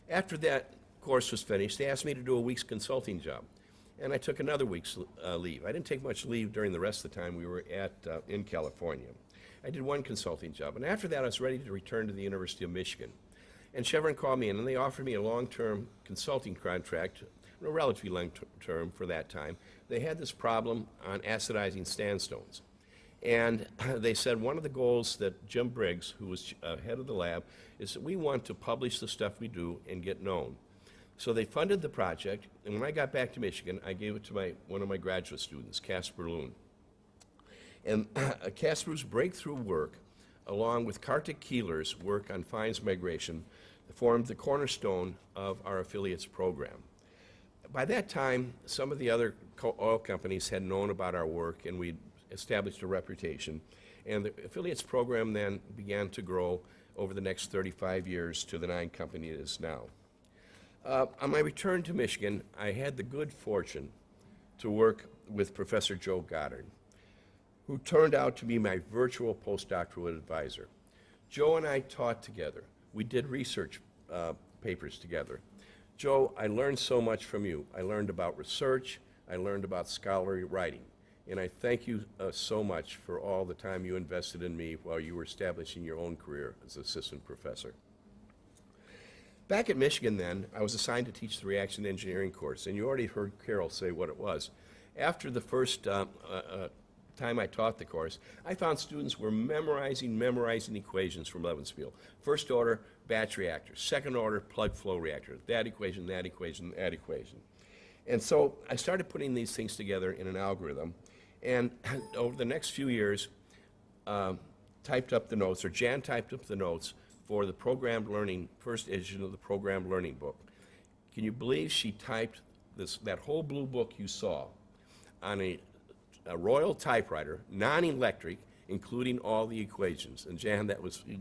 After that course was finished, they asked me to do a week's consulting job, and I took another week's leave. I didn't take much leave during the rest of the time we were in California. I did one consulting job. And after that, I was ready to return to the University of Michigan. And Chevron called me in, and they offered me a long-term consulting contract, a relatively long-term for that time. They had this problem on acidizing sandstones. And they said one of the goals that Jim Briggs, who was head of the lab, is that we want to publish the stuff we do and get known. So they funded the project, and when I got back to Michigan, I gave it to one of my graduate students, Casper Loon. And Casper's breakthrough work, along with Kartik Keeler's work on fines migration, formed the cornerstone of our affiliates program. By that time, some of the other oil companies had known about our work, and we established a reputation. And the affiliates program then began to grow over the next 35 years to the 9 company it is now. On my return to Michigan, I had the good fortune to work with Professor Joe Goddard, who turned out to be my virtual postdoctoral advisor. Joe and I taught together. We did research papers together. Joe, I learned so much from you. I learned about research. I learned about scholarly writing. And I thank you so much for all the time you invested in me while you were establishing your own career as assistant professor. Back at Michigan then, I was assigned to teach the reaction engineering course, and you already heard Carol say what it was. After the first time I taught the course, I found students were memorizing equations from Levenspiel. First order, batch reactor. Second order, plug flow reactor. That equation, that equation, that equation. And so I started putting these things together in an algorithm, and over the next few years, typed up the notes, or Jan typed up the notes for the programmed learning, first edition of the programmed learning book. Can you believe she typed that whole blue book you saw on a Royal typewriter, non-electric, including all the equations? And Jan,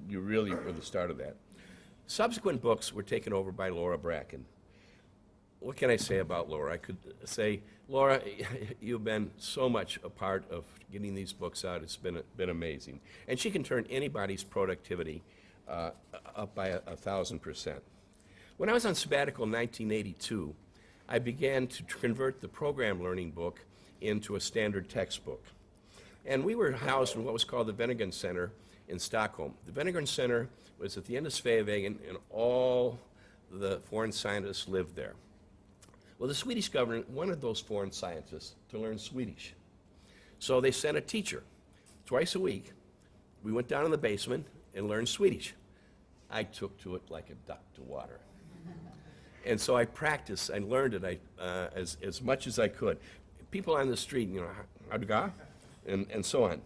you really were the start of that. Subsequent books were taken over by Laura Bracken. What can I say about Laura? I could say, Laura, you've been so much a part of getting these books out. It's been amazing. And she can turn anybody's productivity up by 1,000%. When I was on sabbatical in 1982, I began to convert the program learning book into a standard textbook. And we were housed in what was called the Wenner-Gren Center in Stockholm. The Wenner-Gren Center was at the end of Sveavägen, and all the foreign scientists lived there. Well, the Swedish government wanted those foreign scientists to learn Swedish. So they sent a teacher. Twice a week, we went down in the basement and learned Swedish. I took to it like a duck to water. And so I practiced, I learned it as much as I could. People on the street, how'd you go? And so on.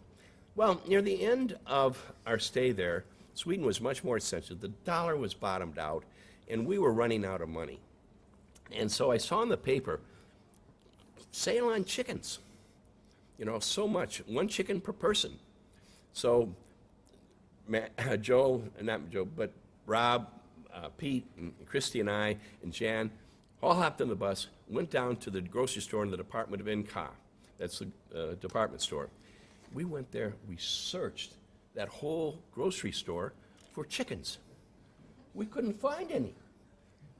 Well, near the end of our stay there, Sweden was much more sensitive. The dollar was bottomed out, and we were running out of money. And so I saw in the paper, sale on chickens. So much, 1 chicken per person. So Rob, Pete, and Christy and I, and Jan, all hopped on the bus, went down to the grocery store in the Department of Income. That's the department store. We went there, we searched that whole grocery store for chickens. We couldn't find any.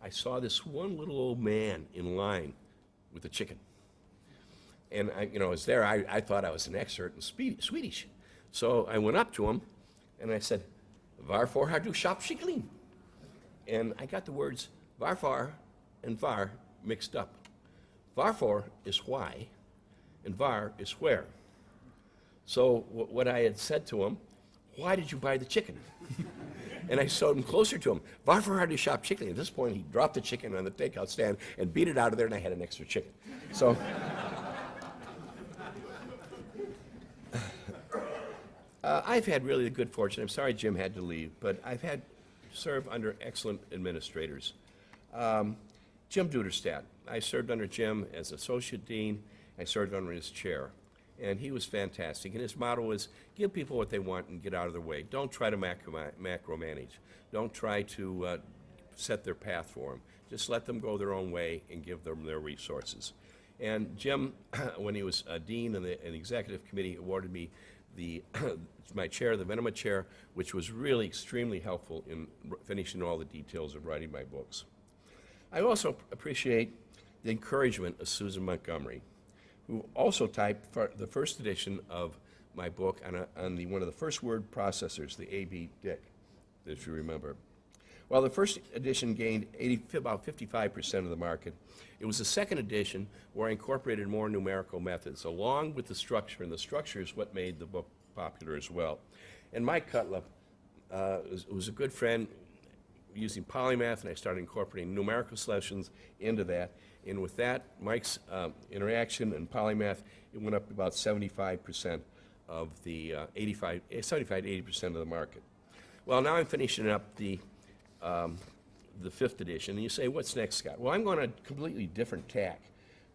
I saw this one little old man in line with a chicken. And I was there, I thought I was an expert in Swedish. So I went up to him and I said, "Varför har du köpt kyckling?" And I got the words varför and var mixed up. Varför is why, and var is where. So what I had said to him, "Why did you buy the chicken?" And I showed him closer to him. Varför har du köpt kyckling? At this point, he dropped the chicken on the takeout stand and beat it out of there, and I had an extra chicken. So I've had really the good fortune. I'm sorry Jim had to leave, but I've had served under excellent administrators. Jim Duderstadt. I served under Jim as associate dean. I served under his chair. And he was fantastic. And his motto was, give people what they want and get out of their way. Don't try to macromanage. Don't try to set their path for them. Just let them go their own way and give them their resources. And Jim, when he was a dean and the executive committee, awarded me my chair, the Venema chair, which was really extremely helpful in finishing all the details of writing my books. I also appreciate the encouragement of Susan Montgomery, who also typed the first edition of my book on one of the first word processors, the A.B. Dick, if you remember. While the first edition gained about 55% of the market, it was the second edition where I incorporated more numerical methods along with the structure, and the structure is what made the book popular as well. And Mike Cutler was a good friend using polymath, and I started incorporating numerical solutions into that. And with that, Mike's interaction and polymath, it went up about 75% of the 75 to 80% of the market. Well, now I'm finishing up the 5th edition, and you say, what's next, Scott? Well, I'm going on a completely different tack.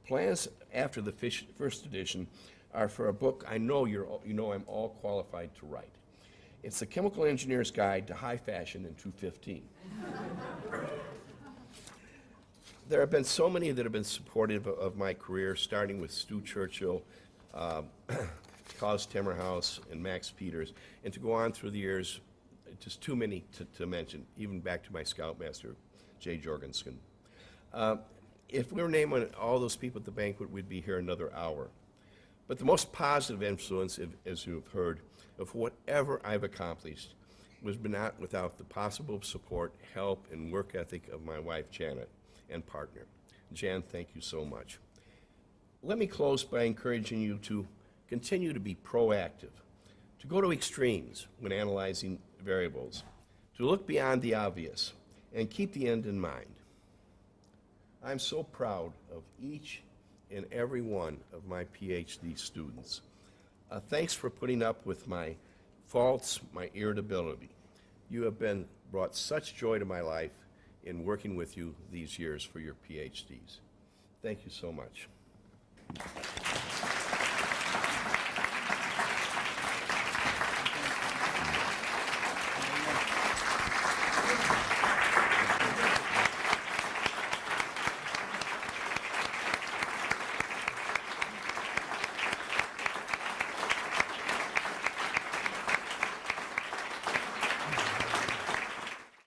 Plans after the first edition are for a book I know I'm all qualified to write. It's the Chemical Engineer's Guide to High Fashion in 215. There have been so many that have been supportive of my career, starting with Stu Churchill, Klaus Timmerhaus, and Max Peters, and to go on through the years, just too many to mention, even back to my scoutmaster, Jay Jorgensen. If we were naming all those people at the banquet, we'd be here another hour. But the most positive influence, as you've heard, of whatever I've accomplished was not without the possible support, help, and work ethic of my wife, Janet, and partner. Jan, thank you so much. Let me close by encouraging you to continue to be proactive, to go to extremes when analyzing variables, to look beyond the obvious, and keep the end in mind. I'm so proud of each and every one of my PhD students. Thanks for putting up with my faults, my irritability. You have brought such joy to my life in working with you these years for your PhDs. Thank you so much.